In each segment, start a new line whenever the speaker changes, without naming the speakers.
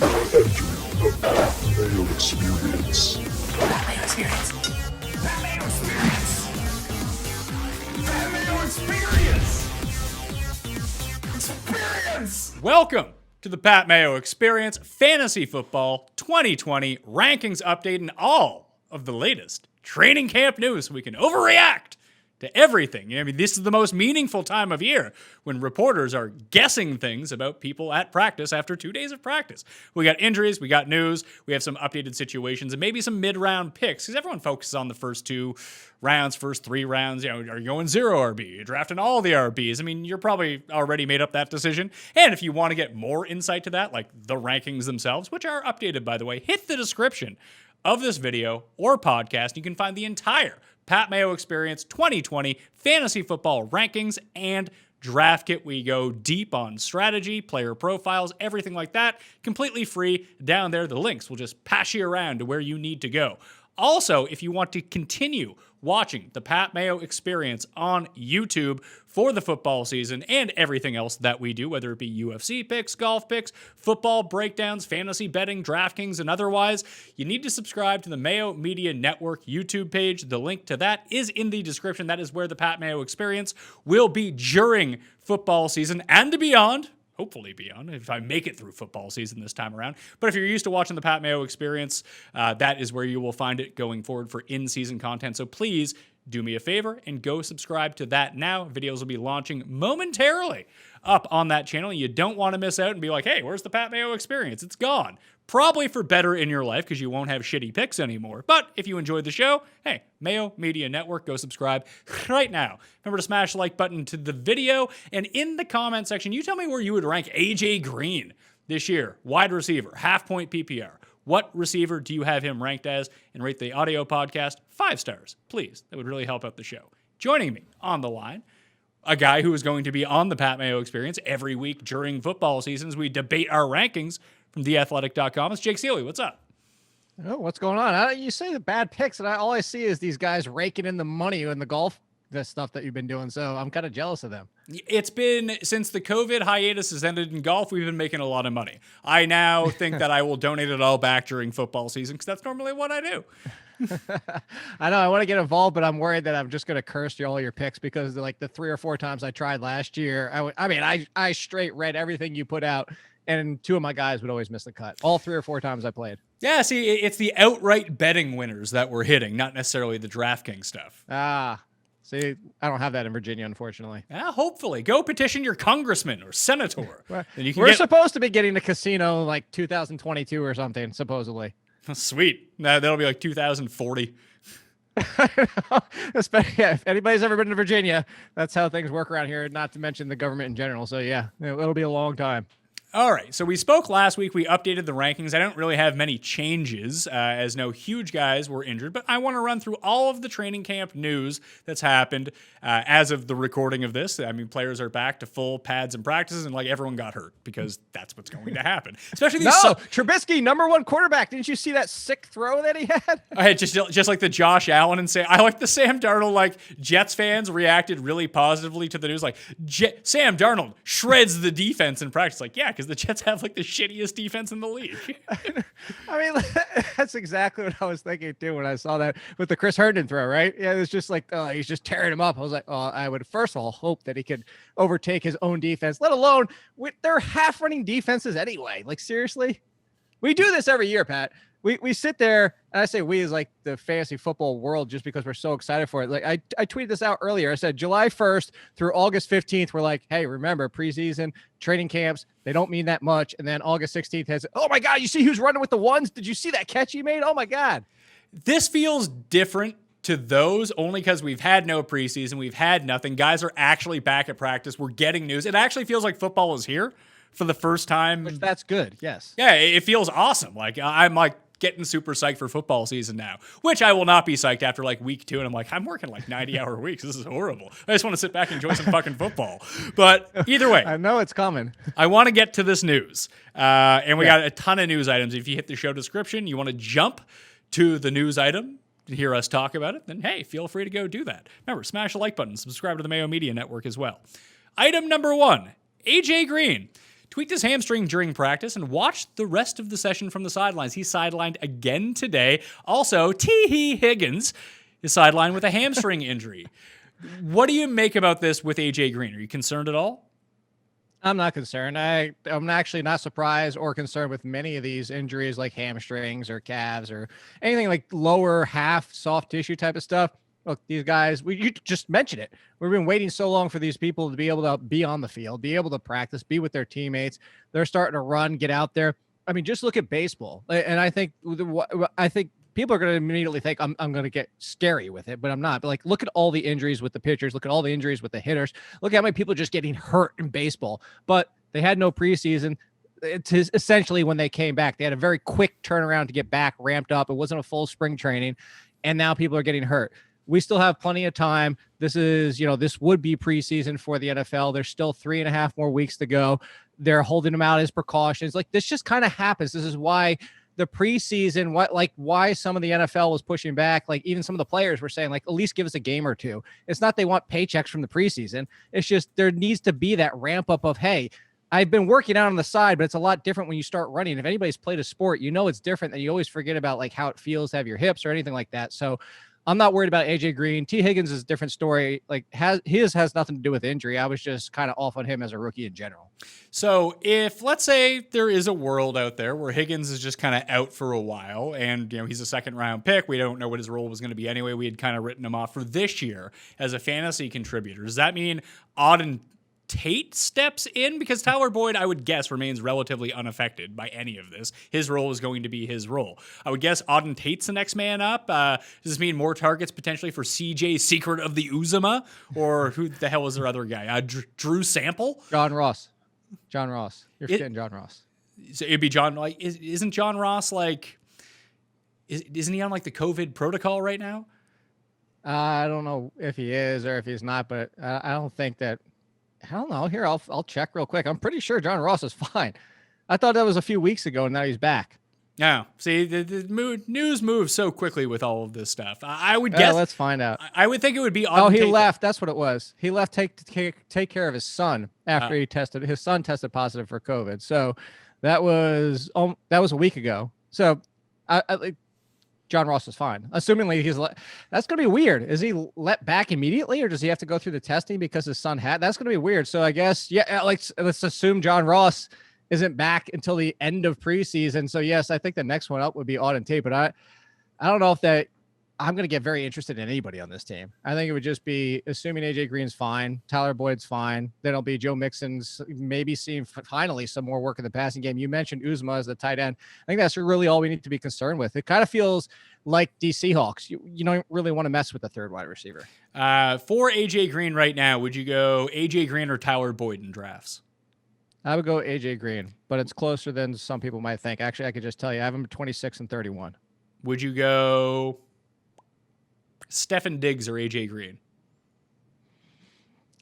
The Mayo Experience.
Mayo Experience. Mayo Experience. Mayo Experience. Experience.
Welcome to the Pat Mayo Experience Fantasy Football 2020 rankings update and all of the latest training camp news so we can overreact to everything. I mean, this is the most meaningful time of year when reporters are guessing things about people at practice after 2 days of practice. We got injuries, we got news, we have some updated situations, and maybe some mid-round picks, because everyone focuses on the first 2 rounds, first 3 rounds. You know, are you going 0 RB? You're drafting all the RBs. I mean, you're probably already made up that decision. And if you want to get more insight to that, like the rankings themselves, which are updated, by the way, hit the description of this video or podcast. You can find the entire Pat Mayo Experience 2020 Fantasy Football Rankings and Draft Kit. We go deep on strategy, player profiles, everything like that. Completely free down there. The links will just pass you around to where you need to go. Also, if you want to continue watching the Pat Mayo Experience on YouTube for the football season and everything else that we do, whether it be UFC picks, golf picks, football breakdowns, fantasy betting, DraftKings, and otherwise, you need to subscribe to the Mayo Media Network YouTube page. The link to that is in the description. That is where the Pat Mayo Experience will be during football season and beyond. Hopefully beyond, if I make it through football season this time around. But if you're used to watching the Pat Mayo Experience, that is where you will find it going forward for in-season content. So please do me a favor and go subscribe to that now. Videos will be launching momentarily up on that channel. You don't want to miss out and be like, hey, where's the Pat Mayo Experience? It's gone. Probably for better in your life because you won't have shitty picks anymore. But if you enjoyed the show, hey, Mayo Media Network, go subscribe right now. Remember to smash the like button to the video. And in the comment section, you tell me where you would rank AJ Green this year. Wide receiver, half-point PPR. What receiver do you have him ranked as? And rate the audio podcast 5 stars, please. That would really help out the show. Joining me on the line, a guy who is going to be on the Pat Mayo Experience every week during football season as we debate our rankings from theathletic.com. It's Jake Ciely. What's up?
Oh, what's going on? You say the bad picks, and all I see is these guys raking in the money in the golf, the stuff that you've been doing. So I'm kind of jealous of them.
It's been, since the COVID hiatus has ended in golf, we've been making a lot of money. I now think that I will donate it all back during football season because that's normally what I do.
I know I want to get involved, but I'm worried that I'm just going to curse all your picks because like the 3 or 4 times I tried last year, I straight read everything you put out. And 2 of my guys would always miss the cut. All 3 or 4 times I played.
Yeah, see, it's the outright betting winners that we're hitting, not necessarily the DraftKings stuff.
See, I don't have that in Virginia, unfortunately.
Hopefully. Go petition your congressman or senator.
And you can we're supposed to be getting a casino like 2022 or something, supposedly.
Sweet. That'll be like 2040.
Especially, yeah, if anybody's ever been to Virginia, that's how things work around here, not to mention the government in general. So, yeah, it'll be a long time.
All right, so we spoke last week. We updated the rankings. I don't really have many changes as no huge guys were injured, but I want to run through all of the training camp news that's happened as of the recording of this. I mean, players are back to full pads and practices, and like everyone got hurt because that's what's going to happen. Especially these
Trubisky, #1 quarterback. Didn't you see that sick throw that he had?
I had just like the Josh Allen and I like the Sam Darnold. Like Jets fans reacted really positively to the news. Like Sam Darnold shreds the defense in practice. Like yeah, because the Jets have like the shittiest defense in the league.
I mean, that's exactly what I was thinking too when I saw that with the Chris Herndon throw, right? Yeah, it was just like, he's just tearing him up. I was like, I would first of all hope that he could overtake his own defense, let alone with their half running defenses anyway. Like seriously, we do this every year, Pat. We sit there, and I say we as like the fantasy football world just because we're so excited for it. Like I tweeted this out earlier. I said July 1st through August 15th, we're like, hey, remember preseason training camps, they don't mean that much. And then August 16th has, oh my God, you see who's running with the ones? Did you see that catch he made? Oh my God.
This feels different to those only because we've had no preseason. We've had nothing. Guys are actually back at practice. We're getting news. It actually feels like football is here for the first time.
Which that's good. Yes.
Yeah, it feels awesome. Like I'm like getting super psyched for football season now, which I will not be psyched after like week 2. And I'm like, I'm working like 90-hour weeks. This is horrible. I just want to sit back and enjoy some fucking football. But either way,
I know it's coming.
I want to get to this news. And we got a ton of news items. If you hit the show description, you want to jump to the news item to hear us talk about it, then hey, feel free to go do that. Remember, smash the like button, subscribe to the Mayo Media Network as well. Item number 1, AJ Green. tweaked his hamstring during practice and watched the rest of the session from the sidelines. He's sidelined again today. Also, Higgins is sidelined with a hamstring injury. What do you make about this with AJ Green? Are you concerned at all?
I'm not concerned. I'm actually not surprised or concerned with many of these injuries like hamstrings or calves or anything like lower half soft tissue type of stuff. Look, these guys, you just mentioned it. We've been waiting so long for these people to be able to be on the field, be able to practice, be with their teammates. They're starting to run, get out there. I mean, just look at baseball. And I think people are going to immediately think I'm going to get scary with it, but I'm not. But like, look at all the injuries with the pitchers. Look at all the injuries with the hitters. Look at how many people are just getting hurt in baseball. But they had no preseason. It's essentially when they came back, they had a very quick turnaround to get back ramped up. It wasn't a full spring training, and now people are getting hurt. We still have plenty of time. This would be preseason for the NFL. There's still 3.5 more weeks to go. They're holding them out as precautions. Like, this just kind of happens. This is why the preseason, why some of the NFL was pushing back. Like, even some of the players were saying, like, at least give us a game or two. It's not they want paychecks from the preseason. It's just there needs to be that ramp up of, hey, I've been working out on the side, but it's a lot different when you start running. If anybody's played a sport, it's different, and you always forget about like how it feels to have your hips or anything like that. So I'm not worried about AJ Green. Higgins is a different story. Like, his has nothing to do with injury. I was just kind of off on him as a rookie in general.
So if, let's say, there is a world out there where Higgins is just kind of out for a while and, he's a second round pick, we don't know what his role was going to be anyway. We had kind of written him off for this year as a fantasy contributor. Does that mean Auden Tate steps in? Because Tyler Boyd, I would guess, remains relatively unaffected by any of this. His role is going to be his role. I would guess Auden Tate's the next man up. Does this mean more targets potentially for CJ Secret of the Uzama? Or who the hell was their other guy? Drew Sample?
John Ross. You're forgetting John Ross.
So it'd be John. Like, isn't John Ross like? Isn't he on like the COVID protocol right now?
I don't know if he is or if he's not, but I don't think that. I don't know. Here, I'll check real quick. I'm pretty sure John Ross is fine. I thought that was a few weeks ago, and now he's back.
No, see, the news moves so quickly with all of this stuff. I would guess.
Let's find out.
I would think it would be.
He left. That's what it was. He left to take care of his son after he tested. His son tested positive for COVID. So that was a week ago. So John Ross is fine. Assumingly that's going to be weird. Is he let back immediately, or does he have to go through the testing because his son had? That's going to be weird. So I guess, let's assume John Ross isn't back until the end of preseason. So yes, I think the next one up would be Auden Tate, but I don't know if I'm going to get very interested in anybody on this team. I think it would just be assuming AJ Green's fine, Tyler Boyd's fine. Then it'll be Joe Mixon's maybe seeing finally some more work in the passing game. You mentioned Uzma as the tight end. I think that's really all we need to be concerned with. It kind of feels like the Seahawks. You don't really want to mess with the third wide receiver.
For AJ Green right now, would you go AJ Green or Tyler Boyd in drafts?
I would go AJ Green, but it's closer than some people might think. Actually, I could just tell you, I have him 26 and 31.
Would you go Stefon Diggs or AJ Green?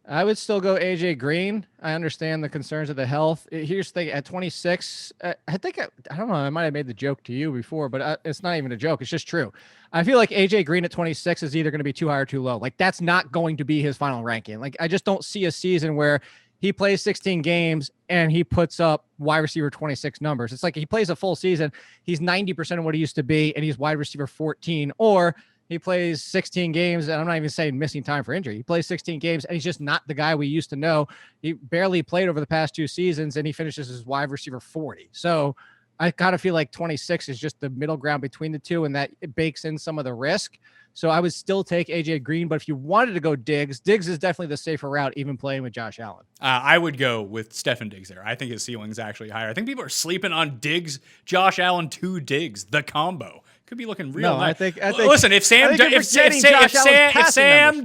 I would still go AJ Green. I understand the concerns of the health. Here's the thing: at 26, I don't know. I might have made the joke to you before, but it's not even a joke. It's just true. I feel like AJ Green at 26 is either going to be too high or too low. Like, that's not going to be his final ranking. Like, I just don't see a season where he plays 16 games and he puts up wide receiver 26 numbers. It's like he plays a full season, he's 90% of what he used to be, and he's wide receiver 14. Or he plays 16 games, and I'm not even saying missing time for injury. He plays 16 games, and he's just not the guy we used to know. He barely played over the past 2 seasons, and he finishes as wide receiver 40. So I kind of feel like 26 is just the middle ground between the two, and that it bakes in some of the risk. So I would still take AJ Green, but if you wanted to go Diggs is definitely the safer route, even playing with Josh Allen.
I would go with Stefon Diggs there. I think his ceiling is actually higher. I think people are sleeping on Diggs, Josh Allen to Diggs, the combo. Could be looking real nice.
I think
listen, if Sam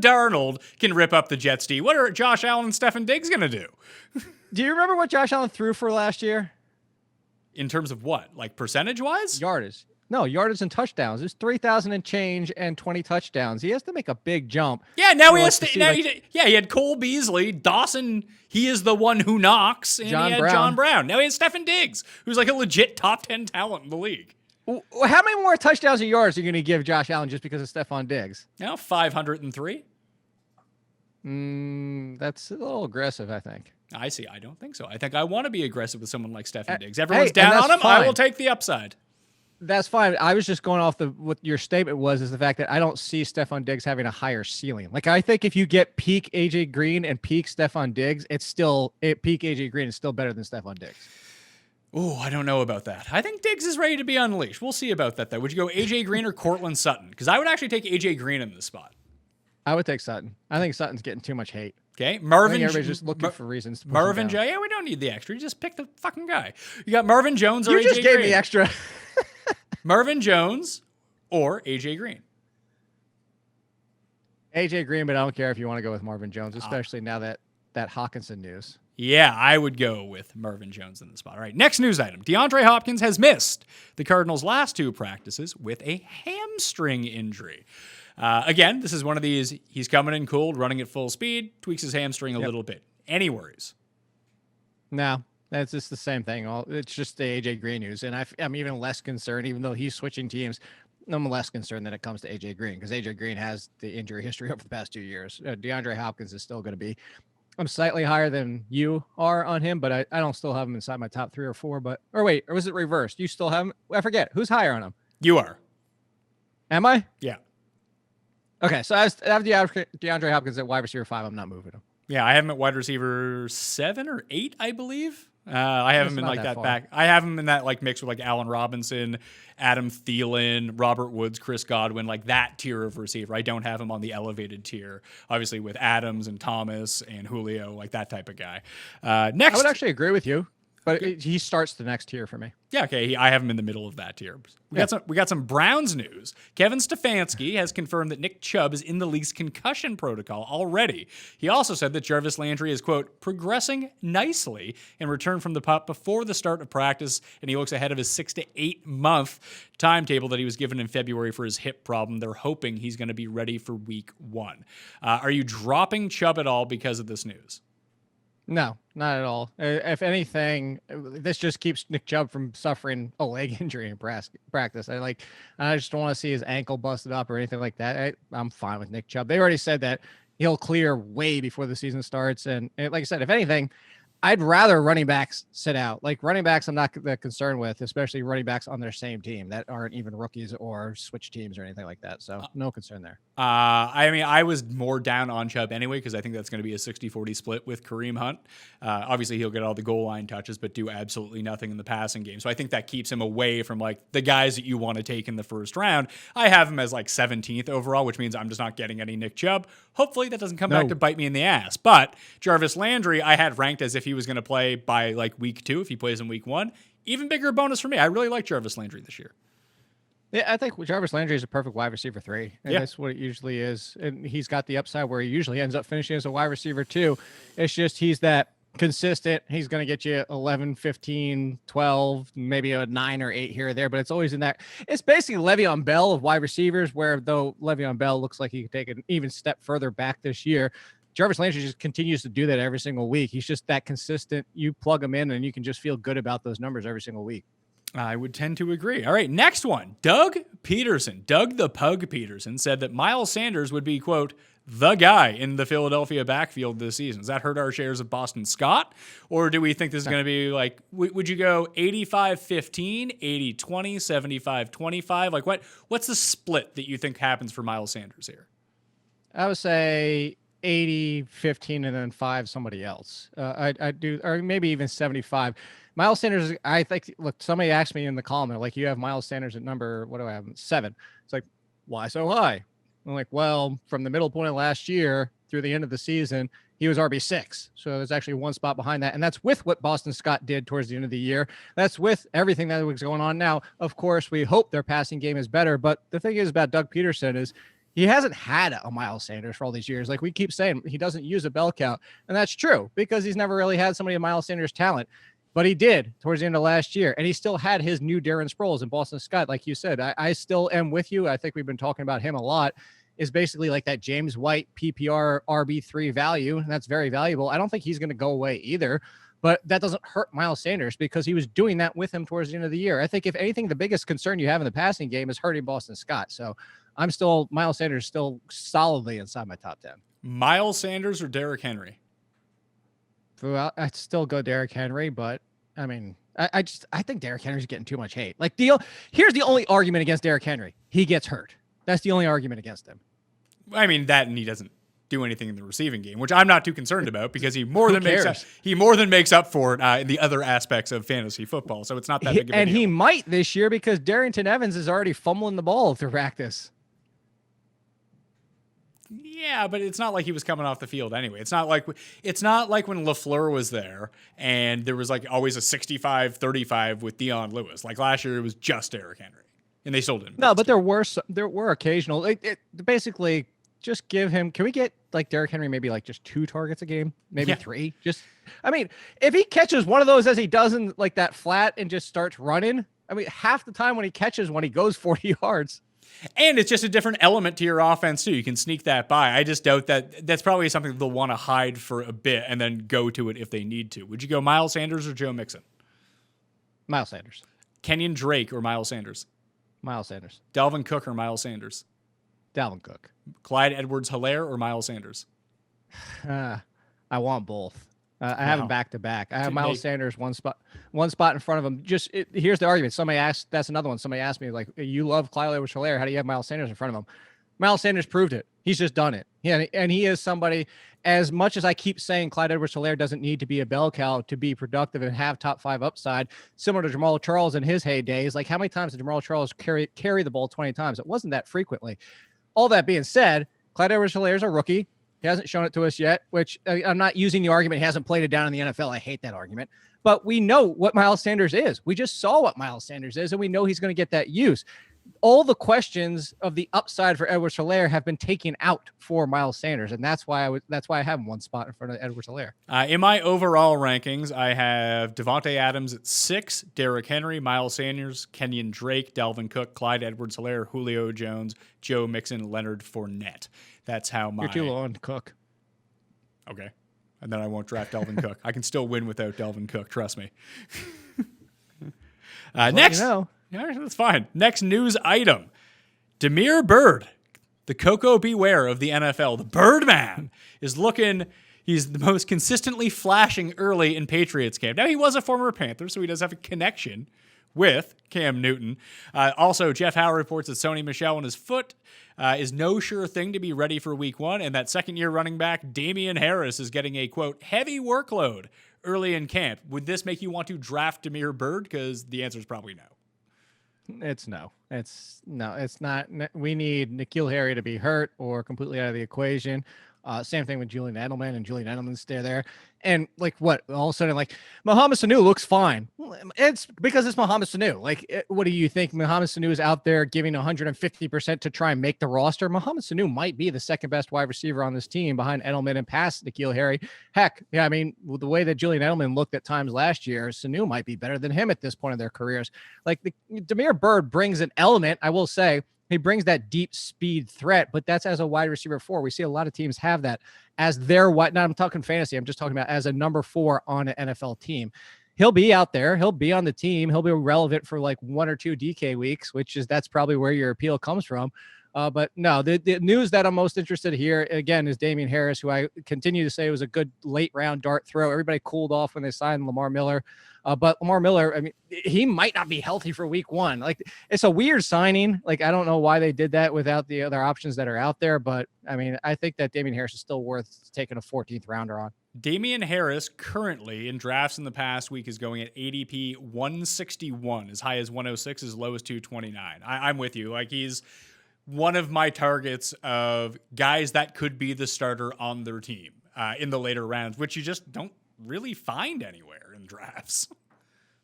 Darnold can rip up the Jets D, what are Josh Allen and Stefon Diggs going to do?
Do you remember what Josh Allen threw for last year?
In terms of what? Like percentage-wise?
Yardage. No, yardage and touchdowns. There's 3,000 and change and 20 touchdowns. He has to make a big jump.
Yeah, now he has to. He had Cole Beasley, Dawson. He is the one who knocks, and he had John Brown. Now he has Stefon Diggs, who's like a legit top 10 talent in the league.
How many more touchdowns or yards are you going to give Josh Allen just because of Stefon Diggs?
Now 503.
That's a little aggressive, I think.
I see. I don't think so. I think I want to be aggressive with someone like Stefan Diggs.
Hey,
Everyone's
and
down
that's
on him.
fine.
I will take the upside.
That's fine. I was just going off what your statement is the fact that I don't see Stefan Diggs having a higher ceiling. Like, I think if you get peak AJ Green and peak Stefan Diggs, peak AJ Green is still better than Stefan Diggs.
Oh, I don't know about that. I think Diggs is ready to be unleashed. We'll see about that, though. Would you go AJ Green or Cortland Sutton? Because I would actually take AJ Green in this spot.
I would take Sutton. I think Sutton's getting too much hate.
Okay,
Everybody's just looking for reasons to push
Marvin
him down.
Yeah, we don't need the extra. You just pick the fucking guy. You got Marvin Jones or
You
AJ
just gave
Green.
me extra.
Marvin Jones or AJ Green.
AJ Green, but I don't care if you want to go with Marvin Jones, especially now that Hawkinson news.
Yeah, I would go with Marvin Jones in the spot. All right, next news item. DeAndre Hopkins has missed the Cardinals' last 2 practices with a hamstring injury. Again, this is one of these, he's coming in cold, running at full speed, tweaks his hamstring a little bit. Any worries?
No, that's just the same thing. It's just the AJ Green news. And I'm even less concerned, even though he's switching teams, I'm less concerned than it comes to AJ Green because AJ Green has the injury history over the past 2 years. DeAndre Hopkins is still going to be, I'm slightly higher than you are on him, but I don't still have him inside my top 3 or 4. Or was it reversed? You still have him? I forget. Who's higher on him?
You are.
Am I?
Yeah.
Okay, so I have DeAndre Hopkins at wide receiver 5. I'm not moving him.
Yeah, I have him at wide receiver 7 or 8, I believe. I have him in like that
far.
back. I have him in that like mix with like Allen Robinson, Adam Thielen, Robert Woods, Chris Godwin, like that tier of receiver. I don't have him on the elevated tier, obviously with Adams and Thomas and Julio, like that type of guy. Next,
I would actually agree with you, but he starts the next tier for me.
Yeah, okay. I have him in the middle of that tier. We got some Browns news. Kevin Stefanski has confirmed that Nick Chubb is in the league's concussion protocol already. He also said that Jarvis Landry is, quote, progressing nicely in return from the pup before the start of practice, and he looks ahead of his 6 to 8 month timetable that he was given in February for his hip problem. They're hoping he's going to be ready for week 1. Are you dropping Chubb at all because of this news?
No, not at all. If anything, this just keeps Nick Chubb from suffering a leg injury in practice. I just don't want to see his ankle busted up or anything like that. I'm fine with Nick Chubb. They already said that he'll clear way before the season starts. And like I said, if anything, I'd rather running backs sit out. Like running backs, I'm not that concerned with, especially running backs on their same team that aren't even rookies or switch teams or anything like that. So no concern there.
I mean, I was more down on Chubb anyway, because I think that's going to be a 60-40 split with Kareem Hunt. Obviously, he'll get all the goal line touches, but do absolutely nothing in the passing game. So I think that keeps him away from like the guys that you want to take in the first round. I have him as like 17th overall, which means I'm just not getting any Nick Chubb. Hopefully that doesn't come back to bite me in the ass. But Jarvis Landry, I had ranked as if he was going to play by like week 2 if he plays in week 1. Even bigger bonus for me. I really like Jarvis Landry this year.
Yeah, I think Jarvis Landry is a perfect wide receiver 3. And that's what it usually is. And he's got the upside where he usually ends up finishing as a wide receiver 2. It's just he's that consistent. He's going to get you 11, 15, 12, maybe a 9 or 8 here or there. But it's always in that. It's basically Le'Veon Bell of wide receivers, where though Le'Veon Bell looks like he could take an even step further back this year, Jarvis Landry just continues to do that every single week. He's just that consistent. You plug him in and you can just feel good about those numbers every single week.
I would tend to agree. All right, next one. Doug the Pug Peterson, said that Miles Sanders would be, quote, the guy in the Philadelphia backfield this season. Does that hurt our shares of Boston Scott? Or do we think this is going to be like, would you go 85-15, 80-20, 75-25? Like what's the split that you think happens for Miles Sanders here?
I would say 80-15 and then 5 somebody else. I do, or maybe even 75. Miles Sanders, I think, look, somebody asked me in the comment, like, you have Miles Sanders at number, what do I have? 7. It's like, why so high? I'm like, well, from the middle point of last year through the end of the season, he was RB6. So there's actually one spot behind that. And that's with what Boston Scott did towards the end of the year. That's with everything that was going on now. Of course, we hope their passing game is better. But the thing is about Doug Peterson is he hasn't had a Miles Sanders for all these years. Like we keep saying, he doesn't use a bell count. And that's true because he's never really had somebody of Miles Sanders' talent. But he did towards the end of last year. And he still had his new Darren Sproles and Boston Scott. Like you said, I still am with you. I think we've been talking about him a lot. Is basically like that James White PPR RB3 value. And that's very valuable. I don't think he's going to go away either. But that doesn't hurt Miles Sanders because he was doing that with him towards the end of the year. I think if anything, the biggest concern you have in the passing game is hurting Boston Scott. So Miles Sanders still solidly inside my top 10.
Miles Sanders or Derrick Henry?
Well, I'd still go Derrick Henry, but I mean, I think Derrick Henry's getting too much hate. Like, here's the only argument against Derrick Henry: he gets hurt. That's the only argument against him.
I mean, that and he doesn't do anything in the receiving game, which I'm not too concerned about because he more than makes up for it in the other aspects of fantasy football. So it's not that big of a
and
deal.
he might this year because Darrington Evans is already fumbling the ball through practice.
Yeah, but it's not like he was coming off the field anyway. It's not like when LaFleur was there and there was like always a 65-35 with Dion Lewis. Like last year, it was just Derrick Henry, and they still didn't.
No, but there were occasional. Basically, just give him. Can we get like Derrick Henry maybe like just 2 targets a game, maybe 3? I mean, if he catches one of those as he does in like that flat and just starts running, I mean, half the time when he catches one, he goes 40 yards.
And it's just a different element to your offense, too. You can sneak that by. I just doubt that that's probably something they'll want to hide for a bit and then go to it if they need to. Would you go Miles Sanders or Joe Mixon?
Miles Sanders.
Kenyon Drake or Miles Sanders?
Miles Sanders.
Dalvin Cook or Miles Sanders?
Dalvin Cook.
Clyde Edwards-Helaire or Miles Sanders?
I want both. I have them back to back. I have Miles Sanders one spot in front of him. Here's the argument. Somebody asked, that's another one. Somebody asked me, like, you love Clyde Edwards-Helaire. How do you have Miles Sanders in front of him? Miles Sanders proved it. He's just done it. Yeah, and he is somebody, as much as I keep saying Clyde Edwards-Helaire doesn't need to be a bell cow to be productive and have top 5 upside, similar to Jamal Charles in his heydays. Like, how many times did Jamal Charles carry the ball 20 times? It wasn't that frequently. All that being said, Clyde Edwards-Helaire is a rookie. He hasn't shown it to us yet, which I'm not using the argument he hasn't played it down in the NFL. I hate that argument. But we know what Miles Sanders is. We just saw what Miles Sanders is, and we know he's going to get that use. All the questions of the upside for Edwards-Helaire have been taken out for Miles Sanders, and that's why I have him one spot in front of Edwards-Helaire.
In my overall rankings, I have Devontae Adams at 6, Derrick Henry, Miles Sanders, Kenyon Drake, Dalvin Cook, Clyde Edwards-Helaire, Julio Jones, Joe Mixon, Leonard Fournette. That's how
You're too low on Cook.
Okay. And then I won't draft Dalvin Cook. I can still win without Dalvin Cook. Trust me. Next. Yeah, that's fine. Next news item. Damiere Byrd, the Coco Beware of the NFL, the Birdman, is looking. He's the most consistently flashing early in Patriots camp. Now, he was a former Panther, so he does have a connection with Cam Newton. Also, Jeff Howe reports that Sony Michel on his foot is no sure thing to be ready for week 1, and that second-year running back Damien Harris is getting a, quote, heavy workload early in camp. Would this make you want to draft Damiere Byrd? Because the answer is probably no.
It's no. It's not. We need N'Keal Harry to be hurt or completely out of the equation. Same thing with Julian Edelman, and Julian Edelman's still there. And like what? All of a sudden, like Mohamed Sanu looks fine. It's because it's Mohamed Sanu. Like, what do you think? Mohamed Sanu is out there giving 150% to try and make the roster. Mohamed Sanu might be the second best wide receiver on this team behind Edelman and past N'Keal Harry. Heck, yeah, I mean, the way that Julian Edelman looked at times last year, Sanu might be better than him at this point in their careers. Like Damiere Byrd brings an element, I will say. He brings that deep speed threat, but that's as a wide receiver 4. We see a lot of teams have that as their wide. Now I'm talking fantasy. I'm just talking about as a number 4 on an NFL team. He'll be out there. He'll be on the team. He'll be relevant for like 1 or 2 DK weeks, that's probably where your appeal comes from. But no, the news that I'm most interested in here, again, is Damien Harris, who I continue to say was a good late round dart throw. Everybody cooled off when they signed Lamar Miller. But Lamar Miller, I mean, he might not be healthy for week 1. Like, it's a weird signing. Like, I don't know why they did that without the other options that are out there. But, I mean, I think that Damien Harris is still worth taking a 14th rounder on.
Damien Harris currently in drafts in the past week is going at ADP 161, as high as 106, as low as 229. I'm with you. Like, he's one of my targets of guys that could be the starter on their team in the later rounds, which you just don't really find anywhere in drafts.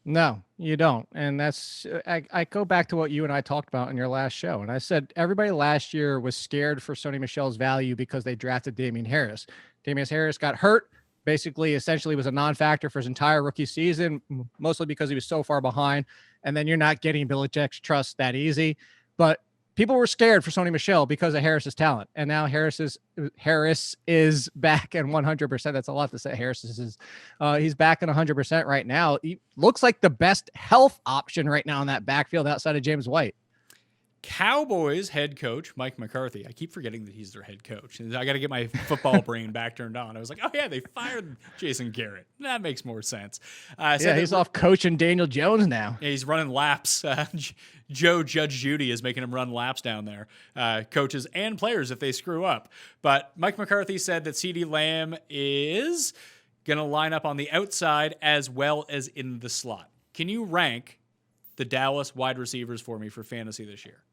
No, you don't. And that's, I go back to what you and I talked about in your last show. And I said, everybody last year was scared for Sony Michel's value because they drafted Damien Harris. Damien Harris got hurt, essentially was a non-factor for his entire rookie season, mostly because he was so far behind. And then you're not getting Belichick's trust that easy. But people were scared for Sony Michel because of Harris's talent. And now Harris is back at 100%. That's a lot to say. He's back at 100% right now. He looks like the best health option right now in that backfield outside of James White.
Cowboys head coach Mike McCarthy. I keep forgetting that he's their head coach. I got to get my football brain back turned on. I was like, oh yeah, they fired Jason Garrett. That makes more sense.
Yeah, he's off coaching Daniel Jones now.
Yeah, he's running laps. Joe Judge Judy is making him run laps down there, coaches and players if they screw up. But Mike McCarthy said that CeeDee Lamb is going to line up on the outside as well as in the slot. Can you rank the Dallas wide receivers for me for fantasy this year?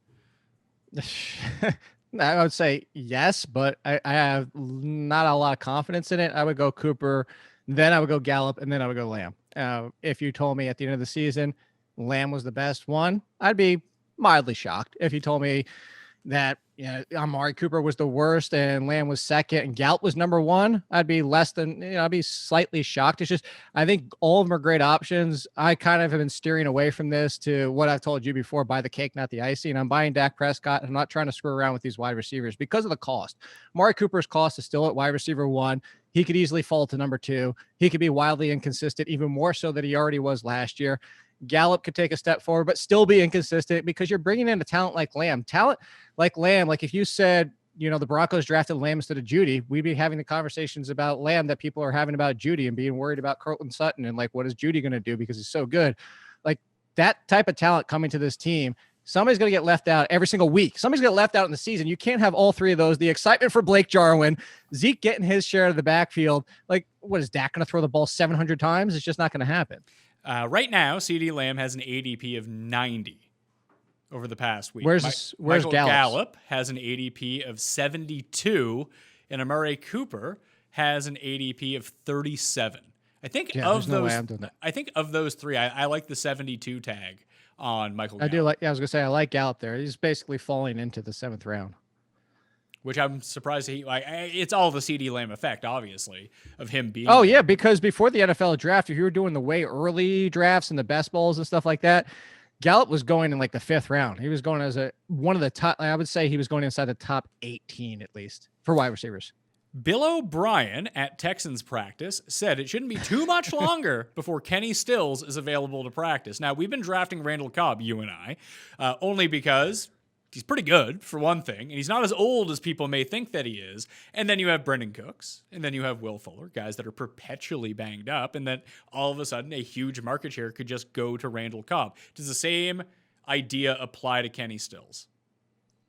I would say yes, but I have not a lot of confidence in it. I would go Cooper, then I would go Gallup, and then I would go Lamb. If you told me at the end of the season Lamb was the best one, I'd be mildly shocked. If you told me that Amari Cooper was the worst and Lamb was second and Gallup was number one, I'd be less than, I'd be slightly shocked. It's just, I think all of them are great options. I kind of have been steering away from this to what I've told you before, buy the cake, not the icing. I'm buying Dak Prescott. I'm not trying to screw around with these wide receivers because of the cost. Amari Cooper's cost is still at wide receiver 1. He could easily fall to number 2. He could be wildly inconsistent, even more so than he already was last year. Gallup could take a step forward, but still be inconsistent because you're bringing in a talent like Lamb. Like if you said, the Broncos drafted Lamb instead of Judy, we'd be having the conversations about Lamb that people are having about Judy and being worried about Courtland Sutton and like, what is Judy going to do because he's so good? Like that type of talent coming to this team, somebody's going to get left out every single week. Somebody's going to get left out in the season. You can't have all three of those. The excitement for Blake Jarwin, Zeke getting his share of the backfield. Like, what is Dak going to throw the ball 700 times? It's just not going to happen.
Right now, CeeDee Lamb has an ADP of 90 over the past week.
Where's
Gallup has an ADP of 72, and Amari Cooper has an ADP of 37. I think of those three, I like the 72 tag on Michael Gallup.
I do like. I was gonna say I like Gallup there. He's basically falling into the 7th round.
Which I'm surprised it's all the CeeDee Lamb effect, obviously, of him being.
Oh, yeah, because before the NFL draft, if you were doing the way early drafts and the best balls and stuff like that, Gallup was going in like the 5th round. He was going as one of the top. I would say he was going inside the top 18 at least for wide receivers.
Bill O'Brien at Texans practice said it shouldn't be too much longer before Kenny Stills is available to practice. Now, we've been drafting Randall Cobb, you and I, only because he's pretty good, for one thing, and he's not as old as people may think that he is. And then you have Brendan Cooks, and then you have Will Fuller, guys that are perpetually banged up, and then all of a sudden a huge market share could just go to Randall Cobb. Does the same idea apply to Kenny Stills?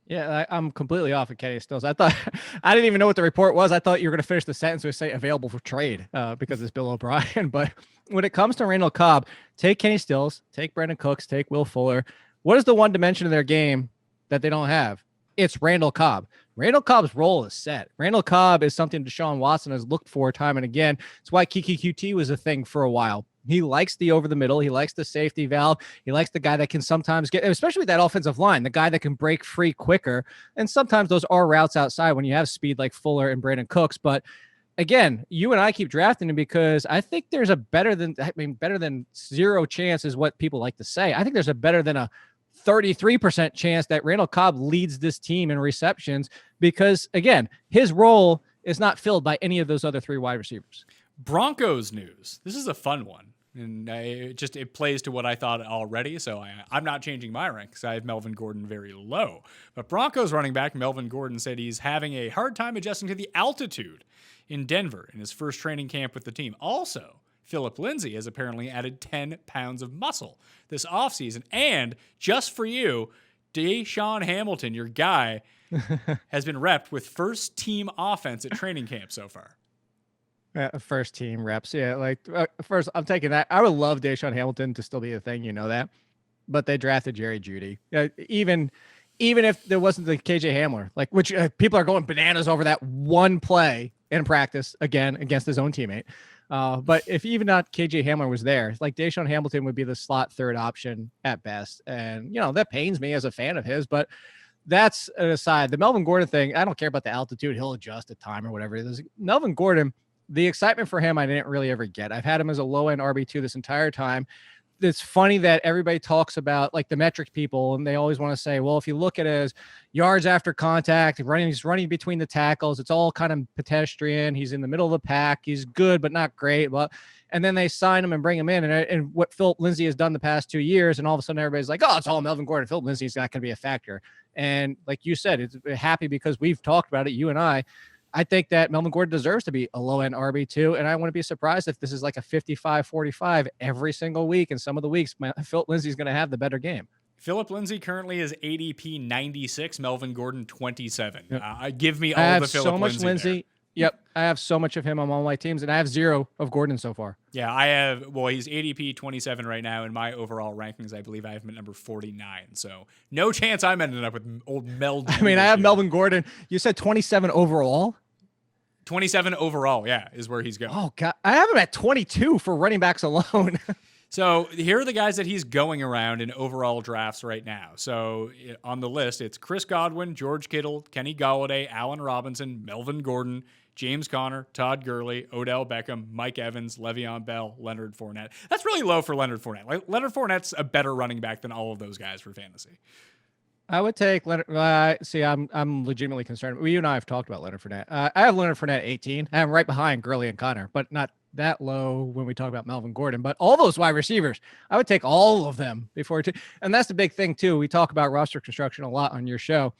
Yeah, I'm completely off of Kenny Stills. I didn't even know what the report was. I thought you were going to finish the sentence with say available for trade because it's Bill O'Brien. But when it comes to Randall Cobb, take Kenny Stills, take Brendan Cooks, take Will Fuller. What is the one dimension of their game that they don't have? It's Randall Cobb. Randall Cobb's role is set. Randall Cobb is something Deshaun Watson has looked for time and again. It's why Kiki QT was a thing for a while. He likes the over the middle. He likes the safety valve. He likes the guy that can sometimes get, especially with that offensive line, the guy that can break free quicker. And sometimes those are routes outside when you have speed like Fuller and Brandon Cooks. But again, you and I keep drafting him because I think there's a better than zero chance is what people like to say. I think there's a better than a 33% chance that Randall Cobb leads this team in receptions because, again, his role is not filled by any of those other 3 wide receivers.
Broncos news. This is a fun one. And it plays to what I thought already, so I'm not changing my ranks. I have Melvin Gordon very low. But Broncos running back Melvin Gordon said he's having a hard time adjusting to the altitude in Denver in his first training camp with the team. Also, Phillip Lindsay has apparently added 10 pounds of muscle this offseason. And just for you, DeAndre Hamilton, your guy, has been repped with first team offense at training camp so far.
First team reps. Yeah, first, I'm taking that. I would love DeAndre Hamilton to still be a thing, that. But they drafted Jerry Jeudy. Even if there wasn't the KJ Hamler, which people are going bananas over that one play in practice, again, against his own teammate. But if even not KJ Hamler was there, DeAndre Hamilton would be the slot 3rd option at best. And, that pains me as a fan of his, but that's an aside. The Melvin Gordon thing, I don't care about the altitude. He'll adjust at time or whatever it is. Melvin Gordon, the excitement for him, I didn't really ever get. I've had him as a low-end RB2 this entire time. it's funny that everybody talks about like the metric people, and they always want to say, well, if you look at it as yards after contact, he's running between the tackles, it's all kind of pedestrian. He's in the middle of the pack. He's good, but not great. But and then they sign him and bring him in. And what Phillip Lindsay has done the past 2 years, and all of a sudden everybody's like, oh, it's all Melvin Gordon. Phillip Lindsay's not going to be a factor. And like you said, it's happy because we've talked about it, you and I think that Melvin Gordon deserves to be a low-end RB2, and I wouldn't be surprised if this is like a 55-45 every single week, and some of the weeks, Phillip Lindsay's going to have the better game.
Phillip Lindsay currently is ADP 96, Melvin Gordon 27.
Yep.
Give me all the Phillip Lindsay there.
Yep, I have so much of him on all my teams, and I have 0 of Gordon so far.
Yeah, I have, well, he's ADP 27 right now. In my overall rankings, I believe I have him at number 49. So no chance I'm ending up with old Melvin.
I mean, I have Melvin Gordon. You said 27 overall?
27 overall, yeah, is where he's going.
Oh, God. I have him at 22 for running backs alone.
So here are the guys that he's going around in overall drafts right now. So on the list, it's Chris Godwin, George Kittle, Kenny Golladay, Allen Robinson, Melvin Gordon, James Conner, Todd Gurley, Odell Beckham, Mike Evans, Le'Veon Bell, Leonard Fournette. That's really low for Leonard Fournette. Like, Leonard Fournette's a better running back than all of those guys for fantasy.
I would take Leonard. See, I'm legitimately concerned. Well, you and I have talked about Leonard Fournette. I have Leonard Fournette 18. I'm right behind Gurley and Connor, but not that low when we talk about Melvin Gordon. But all those wide receivers, I would take all of them before. And that's the big thing too. We talk about roster construction a lot on your show.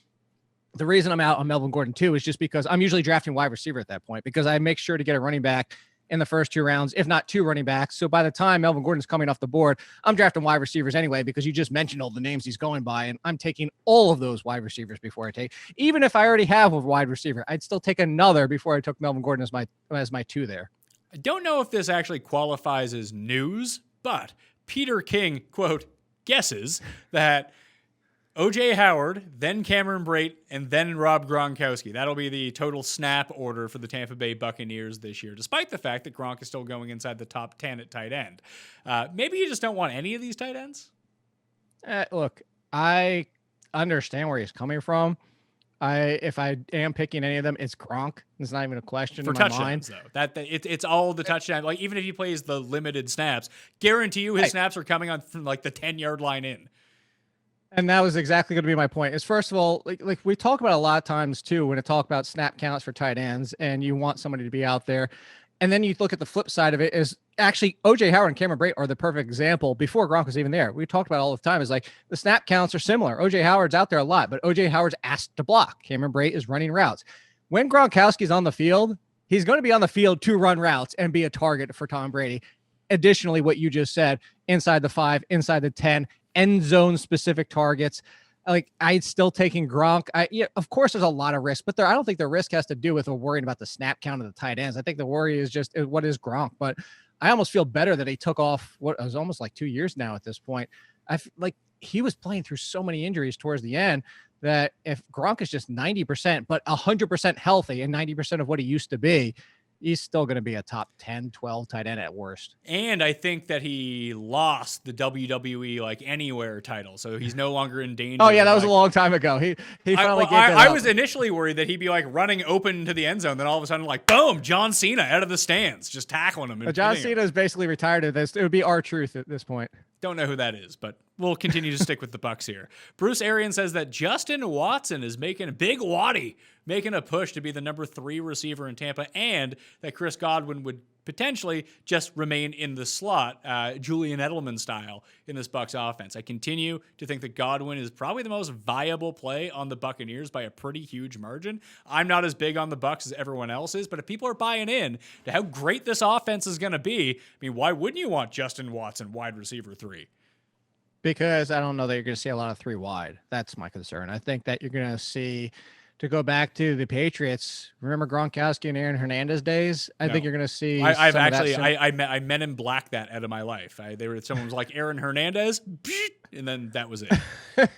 The reason I'm out on Melvin Gordon too is just because I'm usually drafting wide receiver at that point, because I make sure to get a running back in the first 2 rounds, if not 2 running backs. So by the time Melvin Gordon's coming off the board, I'm drafting wide receivers anyway, because you just mentioned all the names he's going by, and I'm taking all of those wide receivers before I take. Even if I already have a wide receiver, I'd still take another before I took Melvin Gordon as my 2 there.
I don't know if this actually qualifies as news, but Peter King, quote, guesses that O.J. Howard, then Cameron Brate, and then Rob Gronkowski. That'll be the total snap order for the Tampa Bay Buccaneers this year, despite the fact that Gronk is still going inside the top 10 at tight end. Maybe you just don't want any of these tight ends?
Look, I understand where he's coming from. If I am picking any of them, it's Gronk. It's not even a question
for
in my
touchdowns,
mind.
Though. It's all the touchdown. Like, even if he plays the limited snaps, guarantee you his snaps are coming on from like the 10-yard line in.
And that was exactly going to be my point. Is first of all, like we talk about a lot of times too, when it talk about snap counts for tight ends, and you want somebody to be out there. And then you look at the flip side of it, is actually O.J. Howard and Cameron Brate are the perfect example before Gronk was even there. We talked about all the time is like the snap counts are similar. O.J. Howard's out there a lot, but O.J. Howard's asked to block. Cameron Brate is running routes. When Gronkowski's on the field, he's going to be on the field to run routes and be a target for Tom Brady. Additionally, what you just said, inside the 5, inside the 10, end zone specific targets. Like, I'd still taking Gronk. Of course, there's a lot of risk, but I don't think the risk has to do with worrying about the snap count of the tight ends. I think the worry is just what is Gronk. But I almost feel better that he took off what was almost like 2 years now at this point. Like he was playing through so many injuries towards the end that if Gronk is just 90%, but 100% healthy and 90% of what he used to be, he's still going to be a top 10, 12 tight end at worst.
And I think that he lost the WWE like anywhere title, so he's no longer in danger.
Oh yeah, that was a long time ago. He finally gave that
I
up.
was initially worried that he'd be like running open to the end zone, then all of a sudden like boom, John Cena out of the stands, just tackling him.
John Cena is basically retired at this. It would be R-Truth at this point.
Don't know who that is, but we'll continue to stick with the Bucks here. Bruce Arians says that Justin Watson is making a push to be the number 3 receiver in Tampa, and that Chris Godwin would potentially just remain in the slot, Julian Edelman style, in this Bucks offense. I continue to think that Godwin is probably the most viable play on the Buccaneers by a pretty huge margin. I'm not as big on the Bucks as everyone else is, but if people are buying in to how great this offense is going to be, I mean, why wouldn't you want Justin Watson wide receiver 3?
Because I don't know that you're going to see a lot of 3 wide. That's my concern. I think that you're going to see, to go back to the Patriots, remember Gronkowski and Aaron Hernandez days? I think you're going to see.
I Men in Black that out of my life. Someone was like Aaron Hernandez, and then that was it.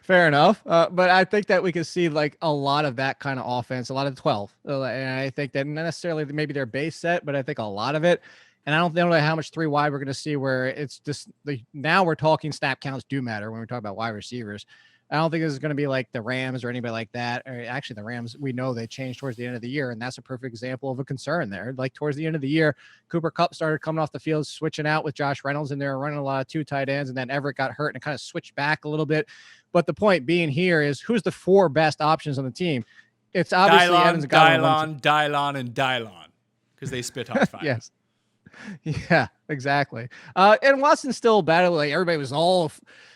Fair enough. But I think that we could see like a lot of that kind of offense, a lot of 12. And I think that not necessarily maybe their base set, but I think a lot of it. And I don't know how much 3 wide we're going to see, where it's just now we're talking snap counts do matter when we talk about wide receivers. I don't think this is going to be like the Rams or anybody like that. Or actually, the Rams, we know they changed towards the end of the year, and that's a perfect example of a concern there. Like towards the end of the year, Cooper Kupp started coming off the field, switching out with Josh Reynolds, and they were running a lot of 2 tight ends, and then Everett got hurt and it kind of switched back a little bit. But the point being here is who's the 4 best options on the team? It's obviously Evans,
Dylon, and Dylon, because they spit hot fire.
Yes. Yeah, exactly. And Watson's still bad. Like everybody was all.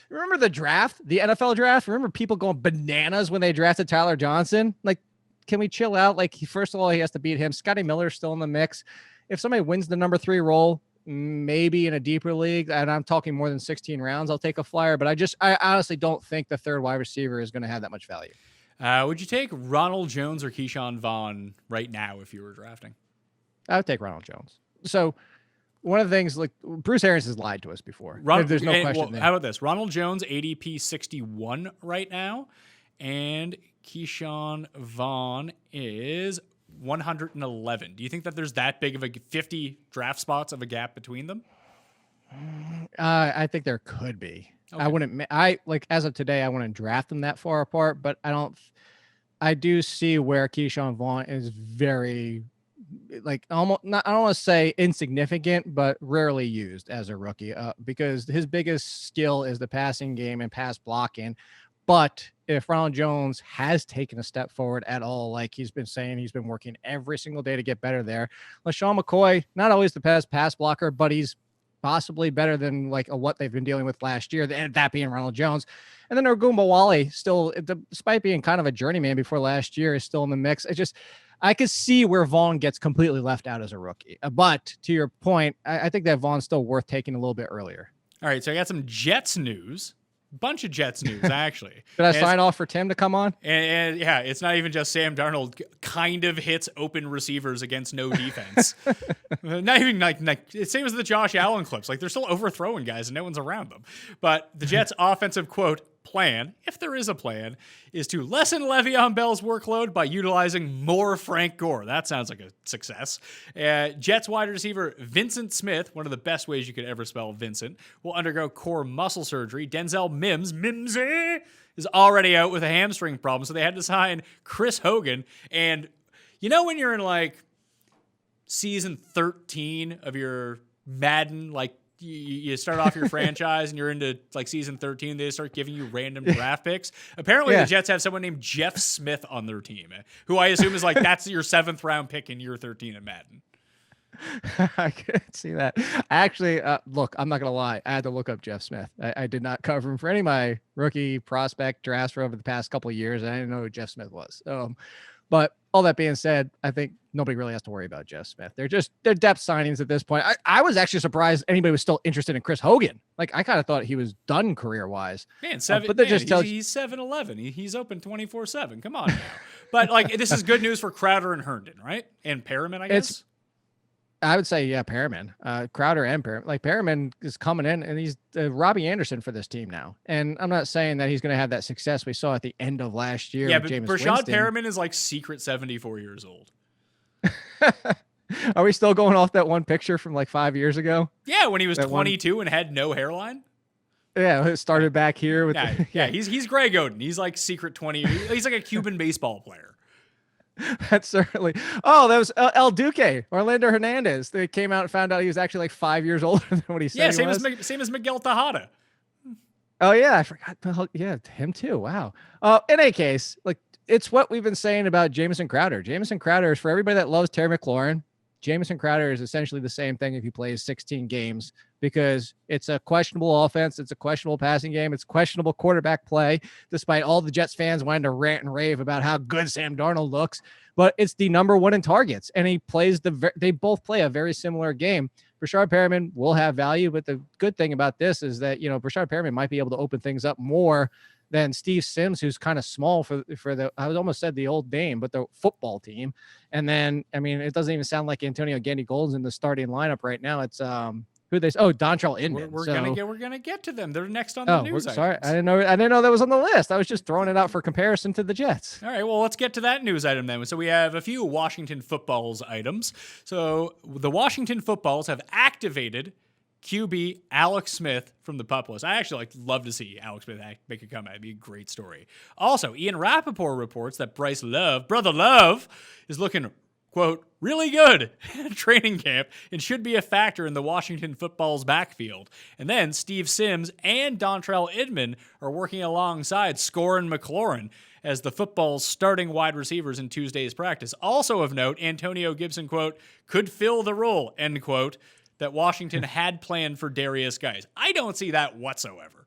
Remember the draft, the NFL draft? Remember people going bananas when they drafted Tyler Johnson? Like, can we chill out? Like, first of all, he has to beat him. Scotty Miller's still in the mix. If somebody wins the number 3 role, maybe in a deeper league, and I'm talking more than 16 rounds, I'll take a flyer. But I honestly don't think the 3rd wide receiver is going to have that much value.
Would you take Ronald Jones or Keyshawn Vaughn right now if you were drafting?
I would take Ronald Jones. So one of the things, like Bruce Arians has lied to us before. There's no question there.
How about this? Ronald Jones, ADP 61 right now, and Keyshawn Vaughn is 111. Do you think that there's that big of a 50 draft spots of a gap between them?
I think there could be. Okay. As of today, I wouldn't draft them that far apart, but I do see where Keyshawn Vaughn is very, like, almost not, I don't want to say insignificant, but rarely used as a rookie, because his biggest skill is the passing game and pass blocking. But if Ronald Jones has taken a step forward at all, like he's been saying, he's been working every single day to get better there. LaShawn McCoy, not always the best pass blocker, but he's possibly better than like what they've been dealing with last year, that being Ronald Jones. And then Ogumba Wale, still, despite being kind of a journeyman before last year, is still in the mix. I could see where Vaughn gets completely left out as a rookie. But to your point, I think that Vaughn's still worth taking a little bit earlier.
All right, so I got some Jets news. Bunch of Jets news, actually.
Did I sign off for Tim to come on?
And yeah, it's not even just Sam Darnold kind of hits open receivers against no defense. Not even like same as the Josh Allen clips. Like they're still overthrowing guys and no one's around them. But the Jets' offensive quote plan, if there is a plan, is to lessen Le'Veon Bell's workload by utilizing more Frank Gore. That sounds like a success. Jets wide receiver Vincent Smith, one of the best ways you could ever spell Vincent, will undergo core muscle surgery. Denzel Mimsy, is already out with a hamstring problem, so they had to sign Chris Hogan. And you know when you're in like season 13 of your Madden, like you start off your franchise and you're into like season 13, they start giving you random draft picks. Apparently the Jets have someone named Jeff Smith on their team, who I assume is like, that's your 7th round pick in year 13 of Madden.
I could see that. Actually, look, I'm not going to lie. I had to look up Jeff Smith. I did not cover him for any of my rookie prospect drafts for over the past couple of years. I didn't know who Jeff Smith was. But all that being said, I think nobody really has to worry about Jeff Smith. They're depth signings at this point. I was actually surprised anybody was still interested in Chris Hogan. Like I kind of thought he was done career wise.
Man, he's 7'11". He's open 24/7. Come on now. But like this is good news for Crowder and Herndon, right? And Perriman, I guess.
I would say, yeah, Perriman, Crowder and Perriman. Like Perriman is coming in and he's Robbie Anderson for this team now. And I'm not saying that he's going to have that success we saw at the end of last year.
Yeah, but Rashad Perriman is like secret 74 years old.
Are we still going off that one picture from like 5 years ago?
Yeah, when he was 22 and had no hairline.
Yeah, it started back here with
he's Greg Oden. He's like secret 20. He's like a Cuban baseball player.
That's certainly. Oh, that was El Duque, Orlando Hernandez. They came out and found out he was actually like 5 years older than what he said.
Yeah, same as Miguel Tejada.
Oh yeah, I forgot. Yeah, him too. Wow. In any case, like it's what we've been saying about Jamison Crowder. Jamison Crowder is for everybody that loves Terry McLaurin. Jamison Crowder is essentially the same thing if he plays 16 games because it's a questionable offense. It's a questionable passing game. It's questionable quarterback play, despite all the Jets fans wanting to rant and rave about how good Sam Darnold looks. But it's the number one in targets, and he plays they both play a very similar game. Rashard Perriman will have value, but the good thing about this is that, Rashard Perriman might be able to open things up more than Steve Sims, who's kind of small for the, I almost said the old name, but the football team. And then, I mean, it doesn't even sound like Antonio Gandy-Golden's in the starting lineup right now. It's Dontrell Inman.
We're gonna get to them. They're next on the news.
Sorry, I didn't know that was on the list. I was just throwing it out for comparison to the Jets.
All right, well, let's get to that news item then. So we have a few Washington Footballs items. So the Washington Footballs have activated QB Alex Smith from the PUP list. I actually love to see Alex Smith make a comeback. It'd be a great story. Also, Ian Rappaport reports that Bryce Love, Brother Love, is looking, quote, really good at training camp and should be a factor in the Washington football's backfield. And then Steve Sims and Dontrell Inman are working alongside Scorin McLaurin as the football's starting wide receivers in Tuesday's practice. Also of note, Antonio Gibson, quote, could fill the role, end quote, that Washington had planned for Darius Guice. I don't see that whatsoever.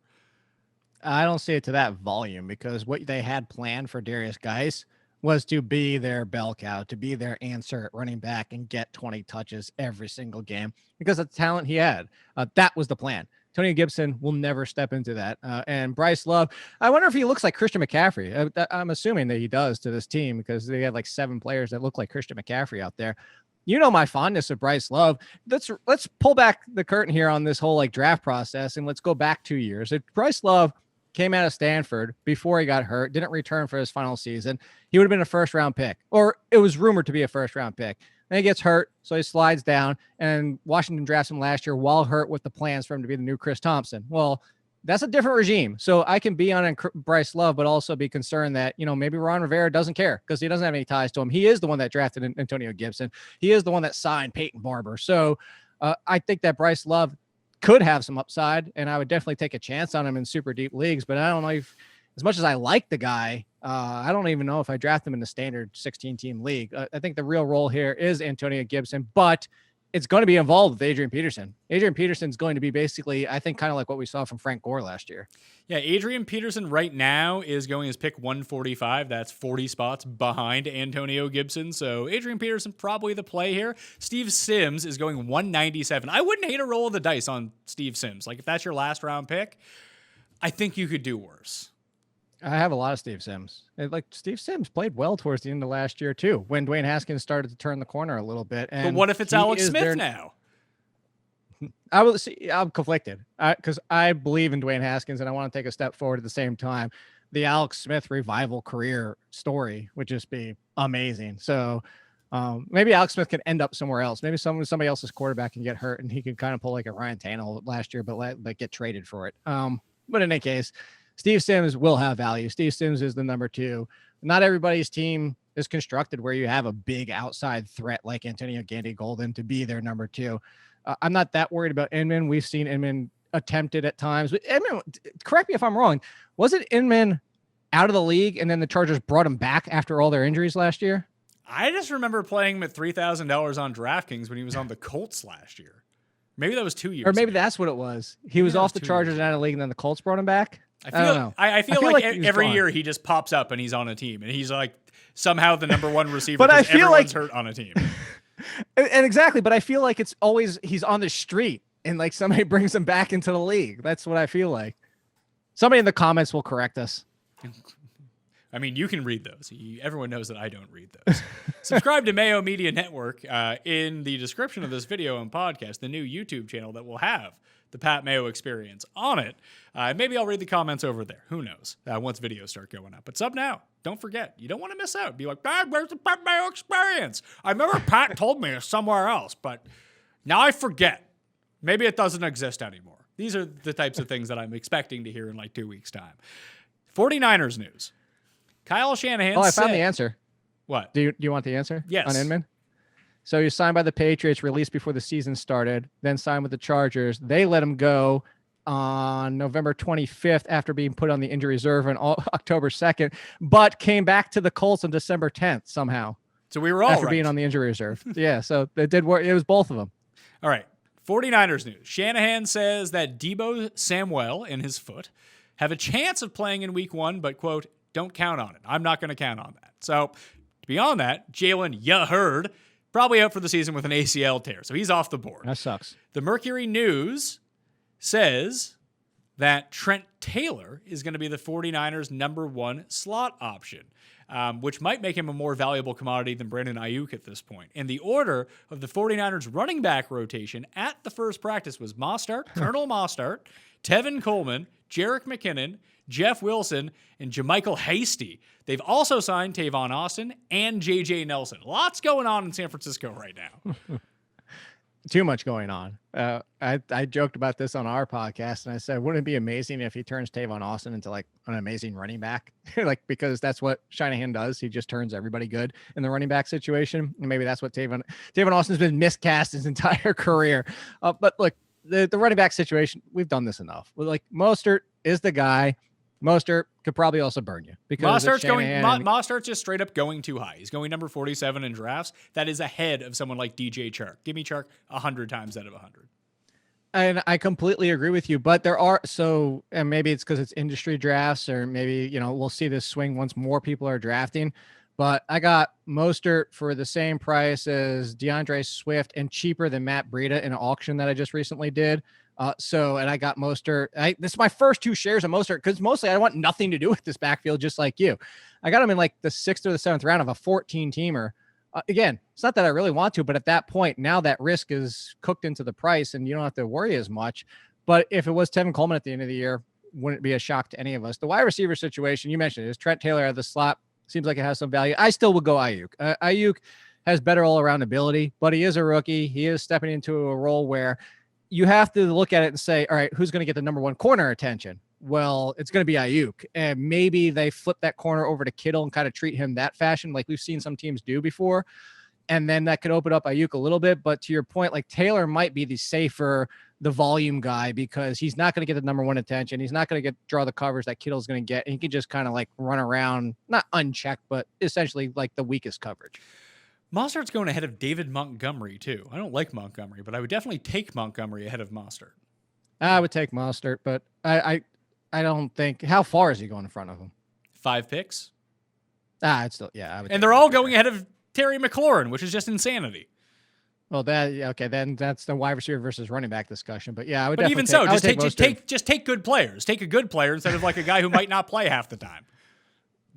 I don't see it to that volume because what they had planned for Darius Guice was to be their bell cow, to be their answer at running back and get 20 touches every single game because of the talent he had. That was the plan. Tony Gibson will never step into that. And Bryce Love, I wonder if he looks like Christian McCaffrey. I'm assuming that he does to this team because they had like 7 players that look like Christian McCaffrey out there. You know my fondness of Bryce Love. Let's pull back the curtain here on this whole like draft process and let's go back 2 years. If Bryce Love came out of Stanford before he got hurt, didn't return for his final season, he would have been a first-round pick, or it was rumored to be a first-round pick. Then he gets hurt, so he slides down, and Washington drafts him last year while hurt with the plans for him to be the new Chris Thompson. Well, that's a different regime. So I can be on Bryce Love, but also be concerned that, maybe Ron Rivera doesn't care because he doesn't have any ties to him. He is the one that drafted Antonio Gibson. He is the one that signed Peyton Barber. So I think that Bryce Love could have some upside, and I would definitely take a chance on him in super deep leagues. But I don't know if, as much as I like the guy, I don't even know if I draft him in the standard 16-team league. I think the real role here is Antonio Gibson, but it's going to be involved with Adrian Peterson. Adrian Peterson's going to be basically, I think, kind of like what we saw from Frank Gore last year.
Yeah, Adrian Peterson right now is going as pick 145. That's 40 spots behind Antonio Gibson. So Adrian Peterson probably the play here. Steve Sims is going 197. I wouldn't hate a roll of the dice on Steve Sims. Like if that's your last round pick, I think you could do worse.
I have a lot of Steve Sims. Steve Sims played well towards the end of last year too, when Dwayne Haskins started to turn the corner a little bit. And
but what if it's Alex Smith now?
I'm conflicted because I believe in Dwayne Haskins and I want to take a step forward at the same time. The Alex Smith revival career story would just be amazing. So maybe Alex Smith can end up somewhere else. Maybe somebody else's quarterback can get hurt and he can kind of pull like a Ryan Tannehill last year, but get traded for it. But in any case, Steve Sims will have value. Steve Sims is the number 2. Not everybody's team is constructed where you have a big outside threat like Antonio Gandy-Golden to be their number 2. I'm not that worried about Inman. We've seen Inman attempted at times. But Inman, correct me if I'm wrong, wasn't Inman out of the league and then the Chargers brought him back after all their injuries last year?
I just remember playing him at $3,000 on DraftKings when he was on the Colts last year. Maybe that was 2 years
Or maybe
ago.
That's what it was. He was off the Chargers and out of the league and then the Colts brought him back.
I don't know. I feel like every
gone.
year he just pops up and he's on a team and he's like somehow the number 1 receiver
But I
because
feel
everyone's
like-
hurt on a team.
And exactly, but I feel like it's always he's on the street and like somebody brings him back into the league. That's what I feel like. Somebody in the comments will correct us.
I mean, you can read those. Everyone knows that I don't read those. Subscribe to Mayo Media Network in the description of this video and podcast, the new YouTube channel that will have the Pat Mayo Experience on it. Maybe I'll read the comments over there. Who knows? Once videos start going up. But sub now. Don't forget. You don't want to miss out. Be like, where's the Pat Mayo Experience? I remember Pat told me it's somewhere else, but now I forget. Maybe it doesn't exist anymore. These are the types of things that I'm expecting to hear in like 2 weeks' time. 49ers news. Kyle Shanahan
I found the answer.
What?
Do you want the answer?
Yes.
On Inman? So he signed by the Patriots, released before the season started, then signed with the Chargers. They let him go on November 25th after being put on the injury reserve on October 2nd, but came back to the Colts on December 10th somehow.
So we were all
after
right.
being on the injury reserve. Yeah, so they did work. It was both of them.
All right. 49ers news. Shanahan says that Deebo Samuel and his foot have a chance of playing in week 1, but, quote, don't count on it. I'm not going to count on that. So beyond that, Jalen Hurd probably out for the season with an ACL tear. So he's off the board.
That sucks.
The Mercury News says that Trent Taylor is going to be the 49ers' number 1 slot option, which might make him a more valuable commodity than Brandon Ayuk at this point. And the order of the 49ers running back rotation at the first practice was Mostert, Colonel Mostert, Tevin Coleman, Jerick McKinnon, Jeff Wilson, and Jermichael Hasty. They've also signed Tavon Austin and J.J. Nelson. Lots going on in San Francisco right now.
too much going on. I joked about this on our podcast, and I said, wouldn't it be amazing if he turns Tavon Austin into like an amazing running back? Like, because that's what Shanahan does. He just turns everybody good in the running back situation. And maybe that's what Tavon Austin's been miscast his entire career. But look, the running back situation, we've done this enough. Like, Mostert is the guy. Mostert could probably also burn you because
Mostert's just straight up going too high. He's going number 47 in drafts. That is ahead of someone like DJ Chark. Give me Chark 100 times out of 100.
And I completely agree with you, but there are and maybe it's because it's industry drafts, or maybe, we'll see this swing once more people are drafting. But I got Mostert for the same price as DeAndre Swift and cheaper than Matt Breida in an auction that I just recently did. And I got Mostert. This is my first 2 shares of Mostert because mostly I want nothing to do with this backfield, just like you. I got him in like the 6th or the 7th round of a 14-teamer. Again, it's not that I really want to, but at that point, now that risk is cooked into the price and you don't have to worry as much. But if it was Tevin Coleman at the end of the year, wouldn't be a shock to any of us. The wide receiver situation, you mentioned it, is Trent Taylor out of the slot. Seems like it has some value. I still would go Ayuk. Ayuk has better all-around ability, but he is a rookie. He is stepping into a role where you have to look at it and say, all right, who's going to get the number 1 corner attention? Well, it's going to be Ayuk. And maybe they flip that corner over to Kittle and kind of treat him that fashion like we've seen some teams do before. And then that could open up Ayuk a little bit. But to your point, like, Taylor might be the safer, the volume guy, because he's not going to get the number 1 attention. He's not going to draw the covers that Kittle's going to get. And he can just kind of like run around, not unchecked, but essentially like the weakest coverage.
Mostert's going ahead of David Montgomery, too. I don't like Montgomery, but I would definitely take Montgomery ahead of Mostert.
I would take Mostert, but I don't think. How far is he going in front of him?
5 picks.
It's still, yeah.
And they're all going ahead of Terry McLaurin, which is just insanity.
Well, then that's the wide receiver versus running back discussion. But yeah, I would.
But even so, just take good players. Take a good player instead of like a guy who might not play half the time.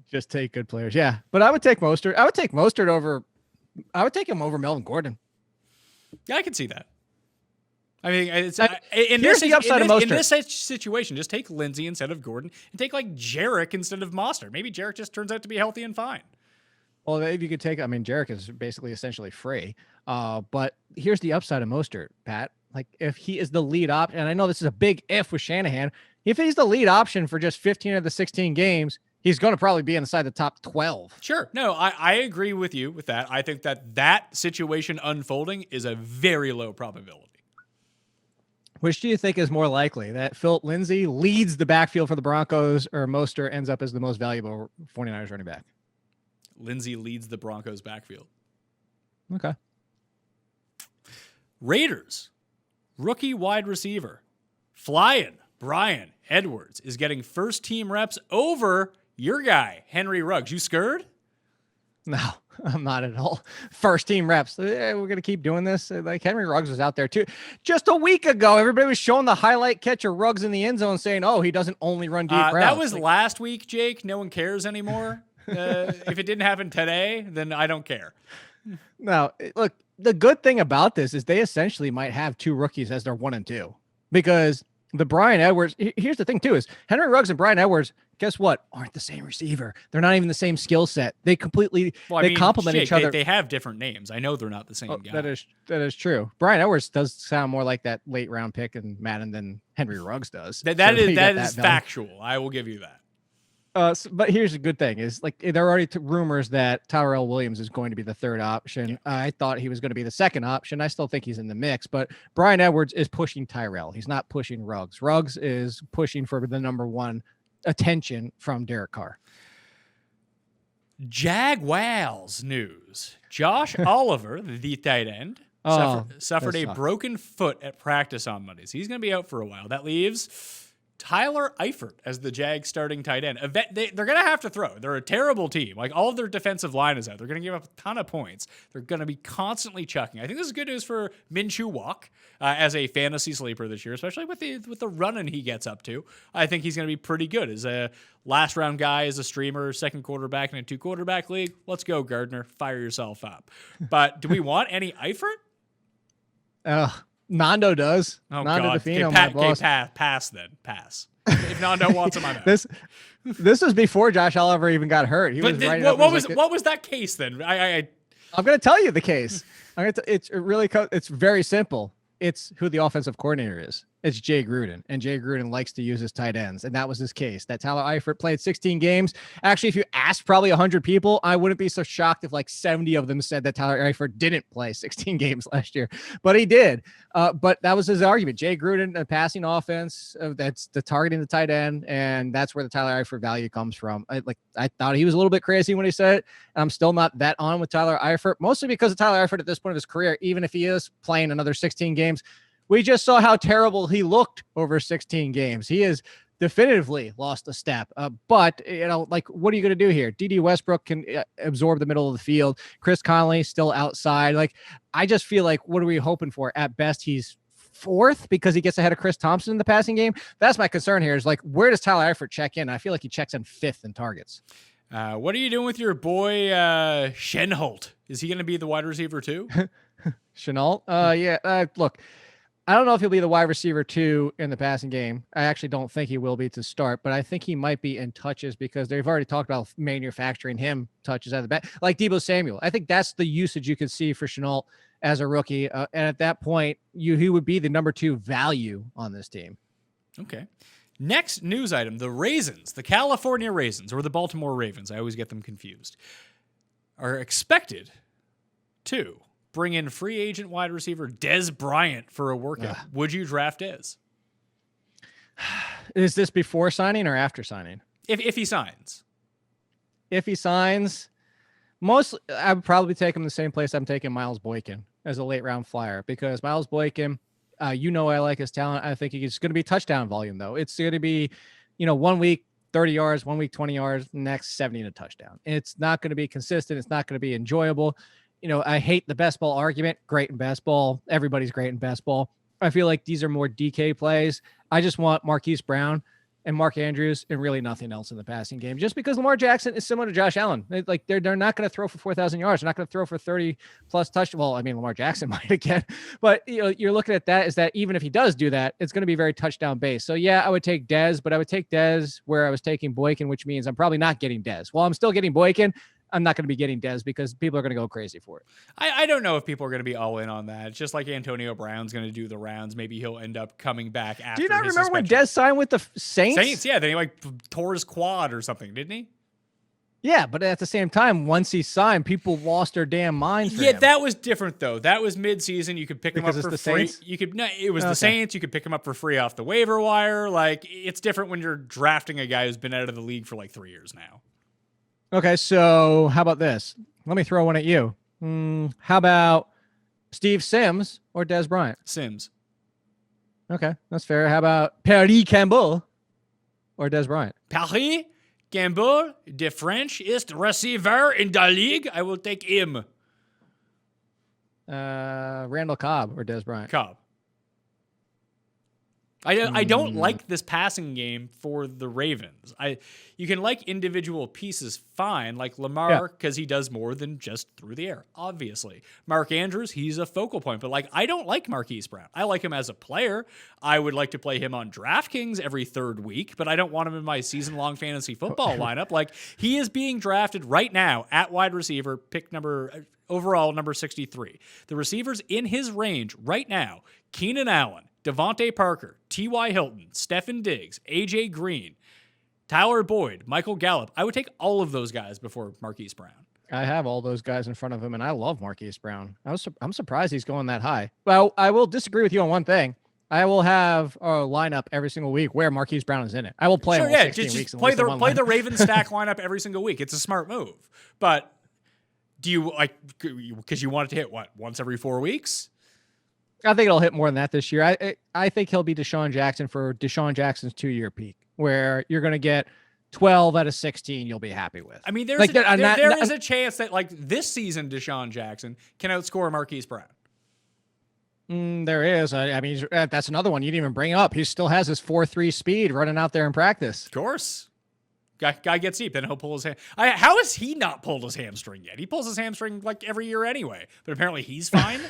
Just take good players. Yeah, but I would take Mostert. I would take Mostert over. I would take him over Melvin Gordon.
Yeah, I can see that. I mean, in
this
situation, just take Lindsay instead of Gordon and take like Jarek instead of Mostert. Maybe Jarek just turns out to be healthy and fine.
Well, if you could take, Jarek is basically essentially free. But here's the upside of Mostert, Pat. Like, if he is the lead option, and I know this is a big if with Shanahan, if he's the lead option for just 15 of the 16 games, he's going to probably be inside the top 12.
Sure. No, I agree with you with that. I think that situation unfolding is a very low probability.
Which do you think is more likely, that Phillip Lindsay leads the backfield for the Broncos, or Mostert ends up as the most valuable 49ers running back?
Lindsay leads the Broncos backfield.
Okay.
Raiders, rookie wide receiver, flying Bryan Edwards is getting first team reps over your guy, Henry Ruggs. You scared?
No, I'm not at all. First team reps. We're going to keep doing this. Like, Henry Ruggs was out there too. Just a week ago, everybody was showing the highlight catch of Ruggs in the end zone saying, oh, he doesn't only run deep routes.
That was last week, Jake. No one cares anymore. If it didn't happen today, then I don't care.
No, look, the good thing about this is they essentially might have 2 rookies as their 1 and 2, because the Bryan Edwards, here's the thing too, is Henry Ruggs and Bryan Edwards, guess what? Aren't the same receiver. They're not even the same skill set. They completely, complement each other.
They have different names. I know they're not the same guy.
That is true. Bryan Edwards does sound more like that late round pick in Madden than Henry Ruggs does.
That is factual. I will give you that.
But here's a good thing is, like, there are already rumors that Tyrell Williams is going to be the 3rd option. Yeah. I thought he was going to be the 2nd option. I still think he's in the mix, but Bryan Edwards is pushing Tyrell. He's not pushing Ruggs. Ruggs is pushing for the number 1 attention from Derek Carr.
Jaguars news. Josh Oliver, the tight end, suffered a broken foot at practice on Monday. So he's going to be out for a while. That leaves Tyler Eifert as the Jags starting tight end. They're going to have to throw. They're a terrible team. Like, all of their defensive line is out. They're going to give up a ton of points. They're going to be constantly chucking. I think this is good news for Minshew Walk as a fantasy sleeper this year, especially with the running he gets up to. I think he's going to be pretty good as a last round guy, as a streamer, 2nd quarterback in a 2 quarterback league. Let's go, Gardner. Fire yourself up. But do we want any Eifert?
Nando does.
Oh,
Nando
God.
DeFino, my boss.
Pass then. Pass. If Nando wants him, I'm out.
This was before Josh Oliver even got hurt. He was right.
What was that case then?
I'm going to tell you the case. It's very simple. It's who the offensive coordinator is. It's Jay Gruden, and Jay Gruden likes to use his tight ends, and that was his case. That Tyler Eifert played 16 games. Actually, if you asked probably 100 people, I wouldn't be so shocked if like 70 of them said that Tyler Eifert didn't play 16 games last year, but he did. But that was his argument. Jay Gruden, a passing offense, that's the targeting the tight end, and that's where the Tyler Eifert value comes from. I thought he was a little bit crazy when he said it, and I'm still not that on with Tyler Eifert, mostly because of Tyler Eifert at this point of his career, even if he is playing another 16 games. We just saw how terrible he looked over 16 games. He has definitively lost a step. But, what are you going to do here? D.D. Westbrook can absorb the middle of the field. Chris Conley still outside. I just feel like, what are we hoping for? At best, he's fourth because he gets ahead of Chris Thompson in the passing game. That's my concern here is where does Tyler Eifert check in? I feel like he checks in fifth in targets.
What are you doing with your boy Shenholt? Is he going to be the wide receiver too?
Chenault? Look, I don't know if he'll be the wide receiver 2 in the passing game. I actually don't think he will be to start, but I think he might be in touches because they've already talked about manufacturing him touches at the back, like Deebo Samuel. I think that's the usage you could see for Chenault as a rookie. And at that point, he would be the number 2 value on this team.
Okay. Next news item, the Raisins, the California Raisins, or the Baltimore Ravens, I always get them confused, are expected to bring in free agent wide receiver Dez Bryant for a workout. Would you draft Dez?
Is this before signing or after signing?
If he signs.
If he signs, I would probably take him the same place I'm taking Miles Boykin as a late round flyer because Miles Boykin, I like his talent. I think he's going to be touchdown volume though. It's going to be, 1 week 30 yards, 1 week 20 yards, next 70 and a touchdown. It's not going to be consistent. It's not going to be enjoyable. I hate the best ball argument. Great in best ball. Everybody's great in best ball. I feel like these are more DK plays. I just want Marquise Brown and Mark Andrews and really nothing else in the passing game. Just because Lamar Jackson is similar to Josh Allen. They're not going to throw for 4,000 yards. They're not going to throw for 30 plus touchdowns. Well, I mean, Lamar Jackson might again, but you're looking at that is that even if he does do that, it's going to be very touchdown based. So yeah, I would take Dez, but I would take Dez where I was taking Boykin, which means I'm probably not getting Dez. While I'm still getting Boykin, I'm not going to be getting Dez because people are going to go crazy for it.
I don't know if people are going to be all in on that. It's just like Antonio Brown's going to do the rounds. Maybe he'll end up coming back after.
Do you not
his
remember
suspension.
when Dez signed with the Saints?
Saints, yeah. Then he tore his quad or something, didn't he?
Yeah, but at the same time, once he signed, people lost their damn minds for him.
That was different though. That was mid-season. You could pick him up for free.
Saints?
It was the Saints. You could pick him up for free off the waiver wire. It's different when you're drafting a guy who's been out of the league for 3 years now.
Okay, so how about this? Let me throw one at you. How about Steve Sims or Dez Bryant?
Sims.
Okay, that's fair. How about Paris Campbell or Dez Bryant?
Paris Campbell, the Frenchest receiver in the league. I will take him.
Randall Cobb or Dez Bryant?
Cobb. I don't like this passing game for the Ravens. You can like individual pieces fine, like Lamar, because he does more than just through the air, obviously. Mark Andrews, he's a focal point, but I don't like Marquise Brown. I like him as a player. I would like to play him on DraftKings every third week, but I don't want him in my season-long fantasy football lineup. He is being drafted right now at wide receiver, overall number 63. The receivers in his range right now, Keenan Allen, Devontae Parker, T.Y. Hilton, Stefon Diggs, A.J. Green, Tyler Boyd, Michael Gallup. I would take all of those guys before Marquise Brown.
I have all those guys in front of him, and I love Marquise Brown. I'm surprised he's going that high. Well, I will disagree with you on one thing. I will have a lineup every single week where Marquise Brown is in it. I will play him 16 weeks.
Play the Ravens stack lineup every single week. It's a smart move. But do you because you want it to hit once every 4 weeks?
I think it'll hit more than that this year. I think he'll be DeSean Jackson for DeSean Jackson's 2-year peak, where you're going to get 12 out of 16 you'll be happy with.
I mean, there is a chance that this season DeSean Jackson can outscore Marquise Brown.
There is. I mean, that's another one you didn't even bring up. He still has his 4.3 speed running out there in practice.
Of course. Guy gets deep, then he'll pull his hand. How has he not pulled his hamstring yet? He pulls his hamstring every year anyway, but apparently he's fine.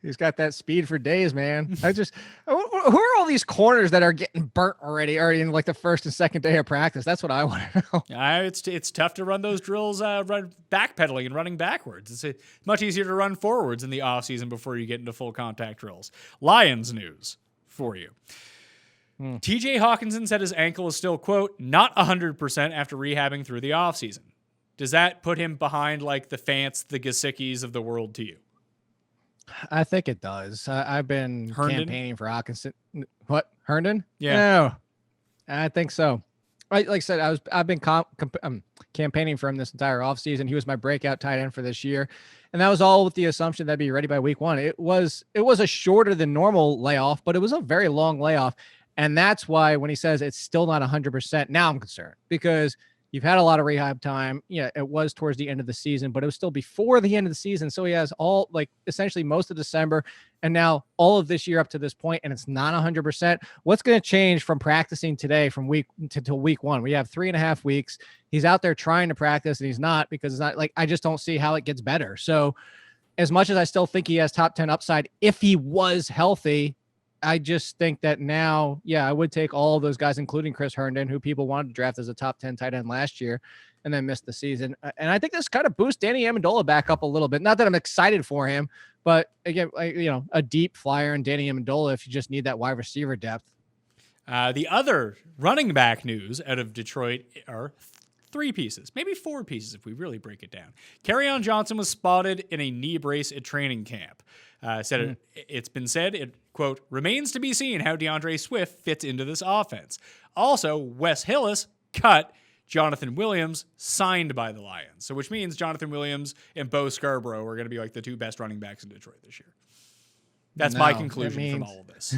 He's got that speed for days, man. Who are all these corners that are getting burnt already in like the first and second day of practice? That's what I want to know.
It's tough to run those drills, run backpedaling and running backwards. It's much easier to run forwards in the offseason before you get into full contact drills. Lions news for you. TJ Hawkinson said his ankle is still, quote, not 100% after rehabbing through the offseason. Does that put him behind like the Fants, the Gesicki's of the world to you?
I think it does. I've been campaigning for Hawkinson. What? Herndon?
Yeah.
No, I think so. Like I said, I've been campaigning for him this entire offseason. He was my breakout tight end for this year. And that was all with the assumption that'd be ready by week 1. It was a shorter than normal layoff, but it was a very long layoff. And that's why when he says it's still not 100%, now I'm concerned because you've had a lot of rehab time. Yeah, it was towards the end of the season, but it was still before the end of the season. So he has all essentially most of December and now all of this year up to this point, and it's not 100%. What's going to change from practicing today from week till week 1? We have 3.5 weeks. He's out there trying to practice and he's not, because it's not like, I just don't see how it gets better. So as much as I still think he has top 10 upside, if he was healthy, I just think that now, I would take all of those guys, including Chris Herndon, who people wanted to draft as a top 10 tight end last year and then missed the season. And I think this kind of boosts Danny Amendola back up a little bit. Not that I'm excited for him, but again, a deep flyer in Danny Amendola if you just need that wide receiver depth.
The other running back news out of Detroit are 3 pieces, maybe 4 pieces if we really break it down. Kerryon Johnson was spotted in a knee brace at training camp. It's been said, it, quote, remains to be seen how DeAndre Swift fits into this offense. Also, Wes Hillis cut, Jonathan Williams signed by the Lions. So which means Jonathan Williams and Bo Scarborough are going to be like the 2 best running backs in Detroit this year. That's my conclusion from all of this.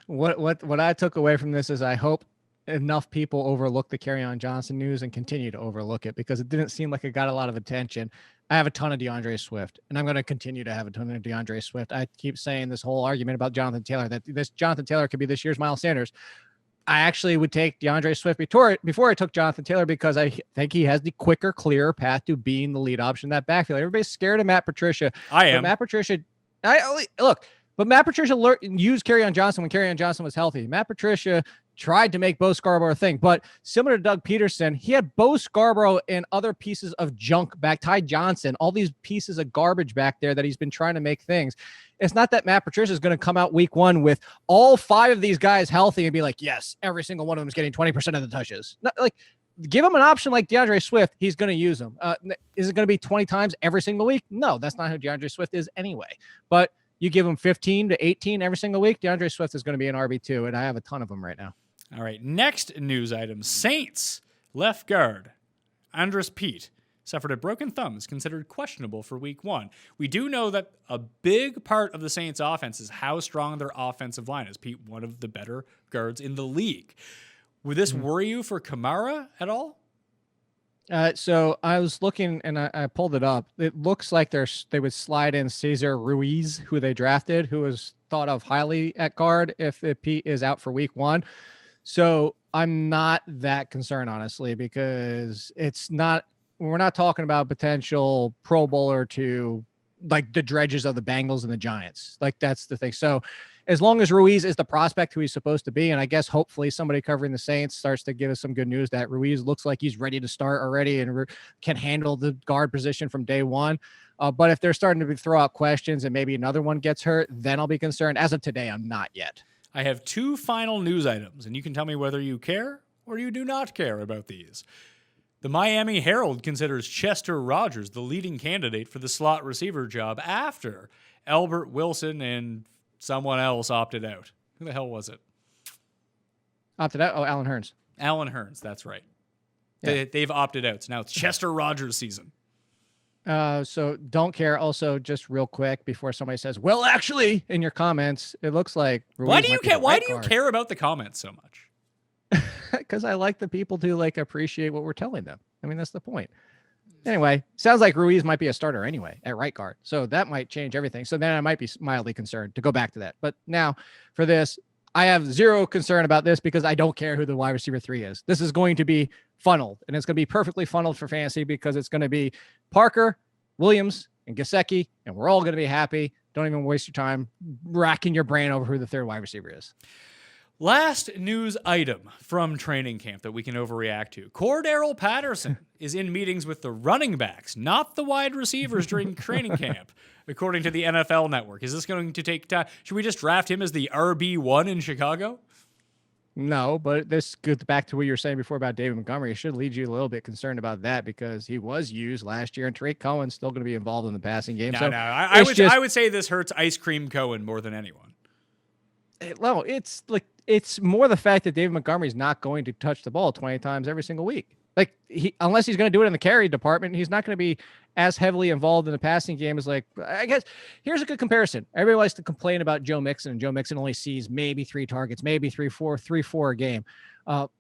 What I took away from this is I hope enough people overlook the Kerryon Johnson news and continue to overlook it because it didn't seem like it got a lot of attention. I have a ton of DeAndre Swift, and I'm going to continue to have a ton of DeAndre Swift. I keep saying this whole argument about Jonathan Taylor, that this Jonathan Taylor could be this year's Miles Sanders. I actually would take DeAndre Swift before I took Jonathan Taylor because I think he has the quicker, clearer path to being the lead option in that backfield. Everybody's scared of Matt Patricia.
I am.
But Matt Patricia, but Matt Patricia used Kerryon Johnson when Kerryon Johnson was healthy. Matt Patricia tried to make Bo Scarborough a thing, but similar to Doug Peterson, he had Bo Scarborough and other pieces of junk back, Ty Johnson, all these pieces of garbage back there that he's been trying to make things. It's not that Matt Patricia is going to come out week 1 with all 5 of these guys healthy and be like, yes, every single one of them is getting 20% of the touches. Not, like, give him an option like DeAndre Swift, he's going to use them. Is it going to be 20 times every single week? No, that's not who DeAndre Swift is anyway. But you give him 15 to 18 every single week, DeAndre Swift is going to be an RB2, and I have a ton of them right now.
All right, next news item. Saints left guard Andrus Peat suffered a broken thumb, is considered questionable for week 1. We do know that a big part of the Saints offense is how strong their offensive line is. Peat, one of the better guards in the league. Would this worry you for Kamara at all?
So I was looking and I pulled it up. It looks like they would slide in Cesar Ruiz, who they drafted, who was thought of highly at guard if Pete is out for week 1. So I'm not that concerned, honestly, because we're not talking about potential Pro Bowler to like the dredges of the Bengals and the Giants. Like that's the thing. So as long as Ruiz is the prospect who he's supposed to be, and I guess hopefully somebody covering the Saints starts to give us some good news that Ruiz looks like he's ready to start already and can handle the guard position from day 1. But if they're starting to throw out questions and maybe another one gets hurt, then I'll be concerned. As of today, I'm not yet.
I have 2 final news items, and you can tell me whether you care or you do not care about these. The Miami Herald considers Chester Rogers the leading candidate for the slot receiver job after Albert Wilson and someone else opted out. Who the hell was it?
Opted out? Oh, Alan Hearns.
Alan Hearns, that's right.
Yeah.
They've opted out, so now it's Chester Rogers season.
So don't care. Also, just real quick before somebody says, well, actually, in your comments, it looks like Ruiz
Why do you care? Why do you
guard.
care about the comments so much?
Because I like the people to like appreciate what we're telling them. I mean, that's the point. Anyway, sounds like Ruiz might be a starter anyway at right guard. So that might change everything. So then I might be mildly concerned to go back to that. But now for this, I have zero concern about this because I don't care who the wide receiver 3 is. This is going to be funneled, and it's going to be perfectly funneled for fantasy because it's going to be Parker, Williams, and Gesicki, and we're all going to be happy. Don't even waste your time racking your brain over who the third wide receiver is.
Last news item from training camp that we can overreact to. Cordero Patterson is in meetings with the running backs, not the wide receivers during training camp, according to the NFL Network. Is this going to take time? Should we just draft him as the RB1 in Chicago?
No, but this goes back to what you were saying before about David Montgomery. It should lead you a little bit concerned about that because he was used last year, and Tariq Cohen's still going to be involved in the passing game.
I would say this hurts Ice Cream Cohen more than anyone.
No, it's more the fact that David Montgomery's not going to touch the ball 20 times every single week. Like unless he's going to do it in the carry department, he's not going to be as heavily involved in the passing game as I guess here's a good comparison. Everybody likes to complain about Joe Mixon, and Joe Mixon only sees maybe 3 targets, maybe 3-4 a game.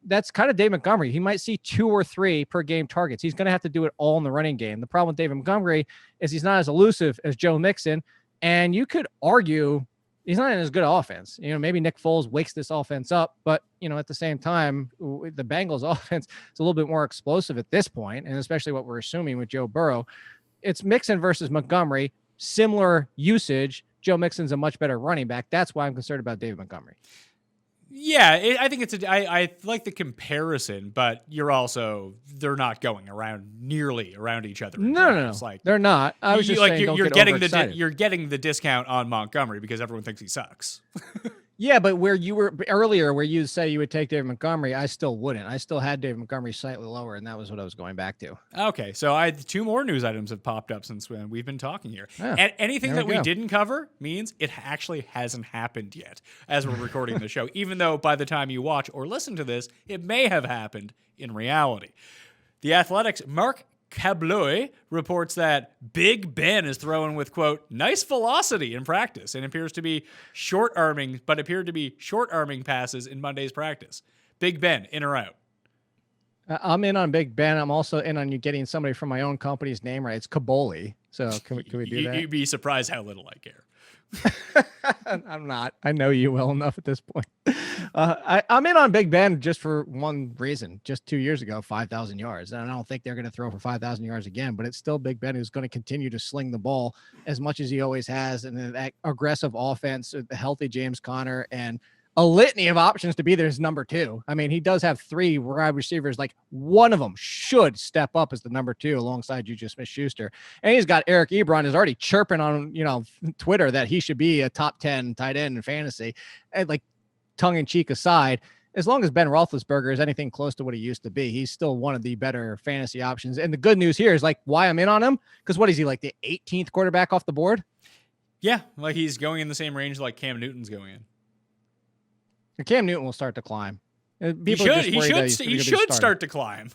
That's kind of David Montgomery. He might see 2 or 3 per game targets. He's going to have to do it all in the running game. The problem with David Montgomery is he's not as elusive as Joe Mixon, and you could argue he's not in as good offense. Maybe Nick Foles wakes this offense up, but at the same time, the Bengals offense is a little bit more explosive at this point, and especially what we're assuming with Joe Burrow. It's Mixon versus Montgomery, similar usage. Joe Mixon's a much better running back. That's why I'm concerned about David Montgomery.
Yeah, I think I like the comparison, but they're not going nearly around each other.
No.
Like,
they're not. I was just saying,
you're getting the discount on Montgomery because everyone thinks he sucks.
Yeah, but where you were earlier, where you say you would take David Montgomery, I still wouldn't. I still had David Montgomery slightly lower, and that was what I was going back to.
Okay, so 2 more news items have popped up since we've been talking here.
Yeah,
and anything that we
go.
didn't cover means it actually hasn't happened yet as we're recording the show, even though by the time you watch or listen to this, it may have happened in reality. The Athletic's Mark Cabloy reports that Big Ben is throwing with, quote, nice velocity in practice and appeared to be short-arming passes in Monday's practice. Big Ben, in or out?
I'm in on Big Ben. I'm also in on you getting somebody from my own company's name right. It's Caboli. So can we do that?
You'd be surprised how little I care.
I'm not. I know you well enough at this point. I'm in on Big Ben just for one reason. Just 2 years ago, 5,000 yards. And I don't think they're going to throw for 5,000 yards again, but it's still Big Ben who's going to continue to sling the ball as much as he always has. And that aggressive offense, the healthy James Conner, and a litany of options to be there as number 2. I mean, he does have 3 wide receivers. Like, one of them should step up as the number 2 alongside Juju Smith-Schuster. And he's got Eric Ebron is already chirping on, Twitter that he should be a top 10 tight end in fantasy. And like, tongue in cheek aside, as long as Ben Roethlisberger is anything close to what he used to be, he's still one of the better fantasy options. And the good news here is why I'm in on him. Because what is he, like the 18th quarterback off the board?
Yeah. Like, he's going in the same range like Cam Newton's going in.
Cam Newton will start to climb.
He should start to climb.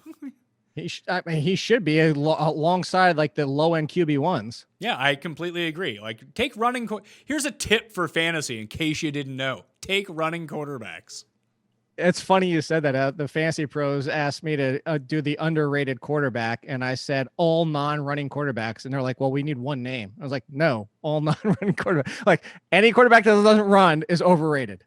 He should be alongside like the low end QB1s.
Yeah, I completely agree. Like, take running. Here's a tip for fantasy in case you didn't know: take running quarterbacks.
It's funny you said that. The fantasy pros asked me to do the underrated quarterback, and I said all non-running quarterbacks, and they're like, "Well, we need one name." I was like, "No, all non-running quarterback. Like any quarterback that doesn't run is overrated."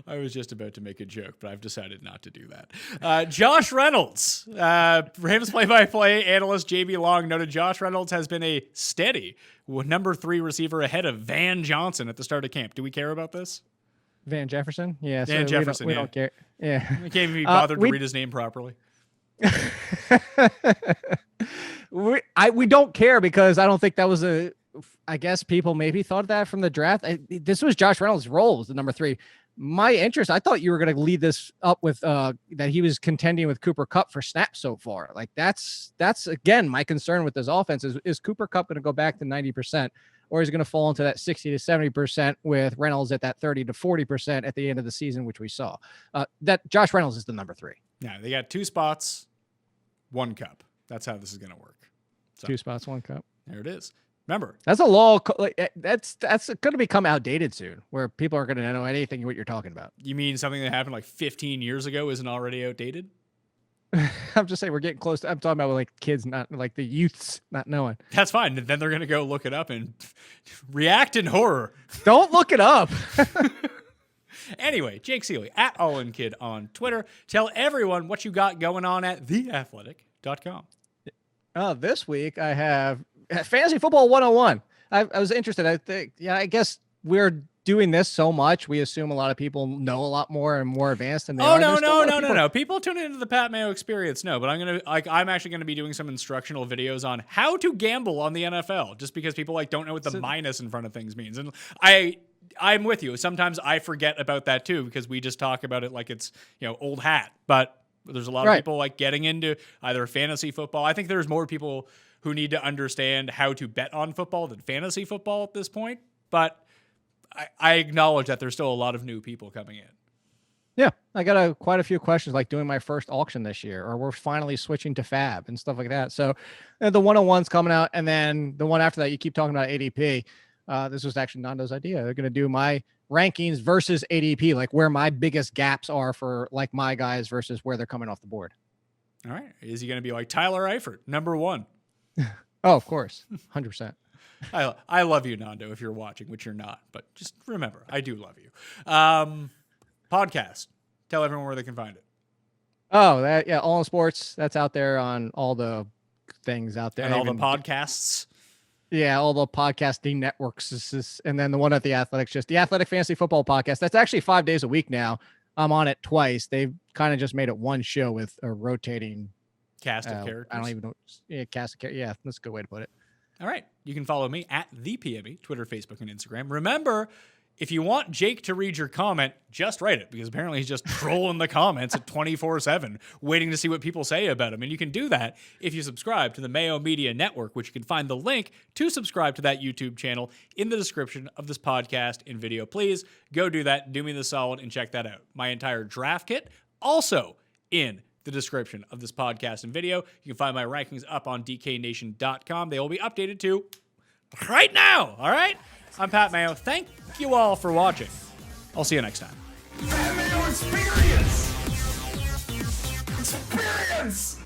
I was just about to make a joke, but I've decided not to do that. Josh Reynolds, Rams play-by-play analyst JB Long noted Josh Reynolds has been a steady number 3 receiver ahead of Van Johnson at the start of camp. Do we care about this?
Van Jefferson? Yeah.
Van Jefferson,
we don't care. Yeah.
I can't even be bothered to read his name properly.
We don't care because I don't think that was I guess people maybe thought that from the draft. This was Josh Reynolds' role as the number 3. My interest, I thought you were going to lead this up with that he was contending with Cooper Kupp for snaps so far. Like that's again, my concern with this offense is Cooper Kupp going to go back to 90%, or is he going to fall into that 60 to 70% with Reynolds at that 30 to 40% at the end of the season, which we saw. That Josh Reynolds is the number 3.
Yeah, they got 2 spots, 1 cup. That's how this is going to work. So,
2 spots, 1 cup.
There it is. Remember,
that's a law. That's going to become outdated soon, where people aren't going to know anything what you're talking about.
You mean something that happened like 15 years ago isn't already outdated?
I'm just saying we're getting close. I'm talking about like kids, not like the youths not knowing.
That's fine. Then they're going to go look it up and react in horror.
Don't look it up.
Anyway, Jake Ciely at AllInKid on Twitter. Tell everyone what you got going on at theathletic.com.
This week I have Fantasy Football 101. I was interested. I think, yeah, I guess we're doing this so much. We assume a lot of people know a lot more and more advanced than they are.
No. People tuning into the Pat Mayo experience. No, but I'm actually going to be doing some instructional videos on how to gamble on the NFL, just because people don't know what the minus in front of things means. And I'm with you. Sometimes I forget about that too, because we just talk about it like it's, old hat, but there's a lot of people getting into either fantasy football. I think there's more people who need to understand how to bet on football than fantasy football at this point. But I acknowledge that there's still a lot of new people coming in.
Yeah, I got quite a few questions, like doing my first auction this year, or we're finally switching to Fab and stuff like that. So the 101's coming out, and then the one after that, you keep talking about ADP. This was actually Nando's idea. They're going to do my rankings versus ADP, like where my biggest gaps are for my guys versus where they're coming off the board.
All right. Is he going to be like Tyler Eifert, number 1?
Oh, of course. 100%.
I love you, Nando, if you're watching, which you're not, but just remember, I do love you. Podcast. Tell everyone where they can find it.
Oh, All in Sports. That's out there on all the things out there.
And all the podcasts.
Yeah, all the podcasting networks. And then the one at The Athletics, just the Athletic Fantasy Football Podcast. That's actually 5 days a week now. I'm on it twice. They've kind of just made it one show with a rotating
cast of characters.
I don't even know. Yeah, cast of characters. Yeah, that's a good way to put it.
All right. You can follow me at the PME, Twitter, Facebook, and Instagram. Remember, if you want Jake to read your comment, just write it, because apparently he's just trolling the comments at 24/7, waiting to see what people say about him. And you can do that if you subscribe to the Mayo Media Network, which you can find the link to subscribe to that YouTube channel in the description of this podcast and video. Please go do that. Do me the solid and check that out. My entire draft kit also in the description of this podcast and video. You can find my rankings up on DKNation.com. They will be updated to right now. All right. I'm Pat Mayo. Thank you all for watching. I'll see you next time.
Pat Mayo experience. Experience.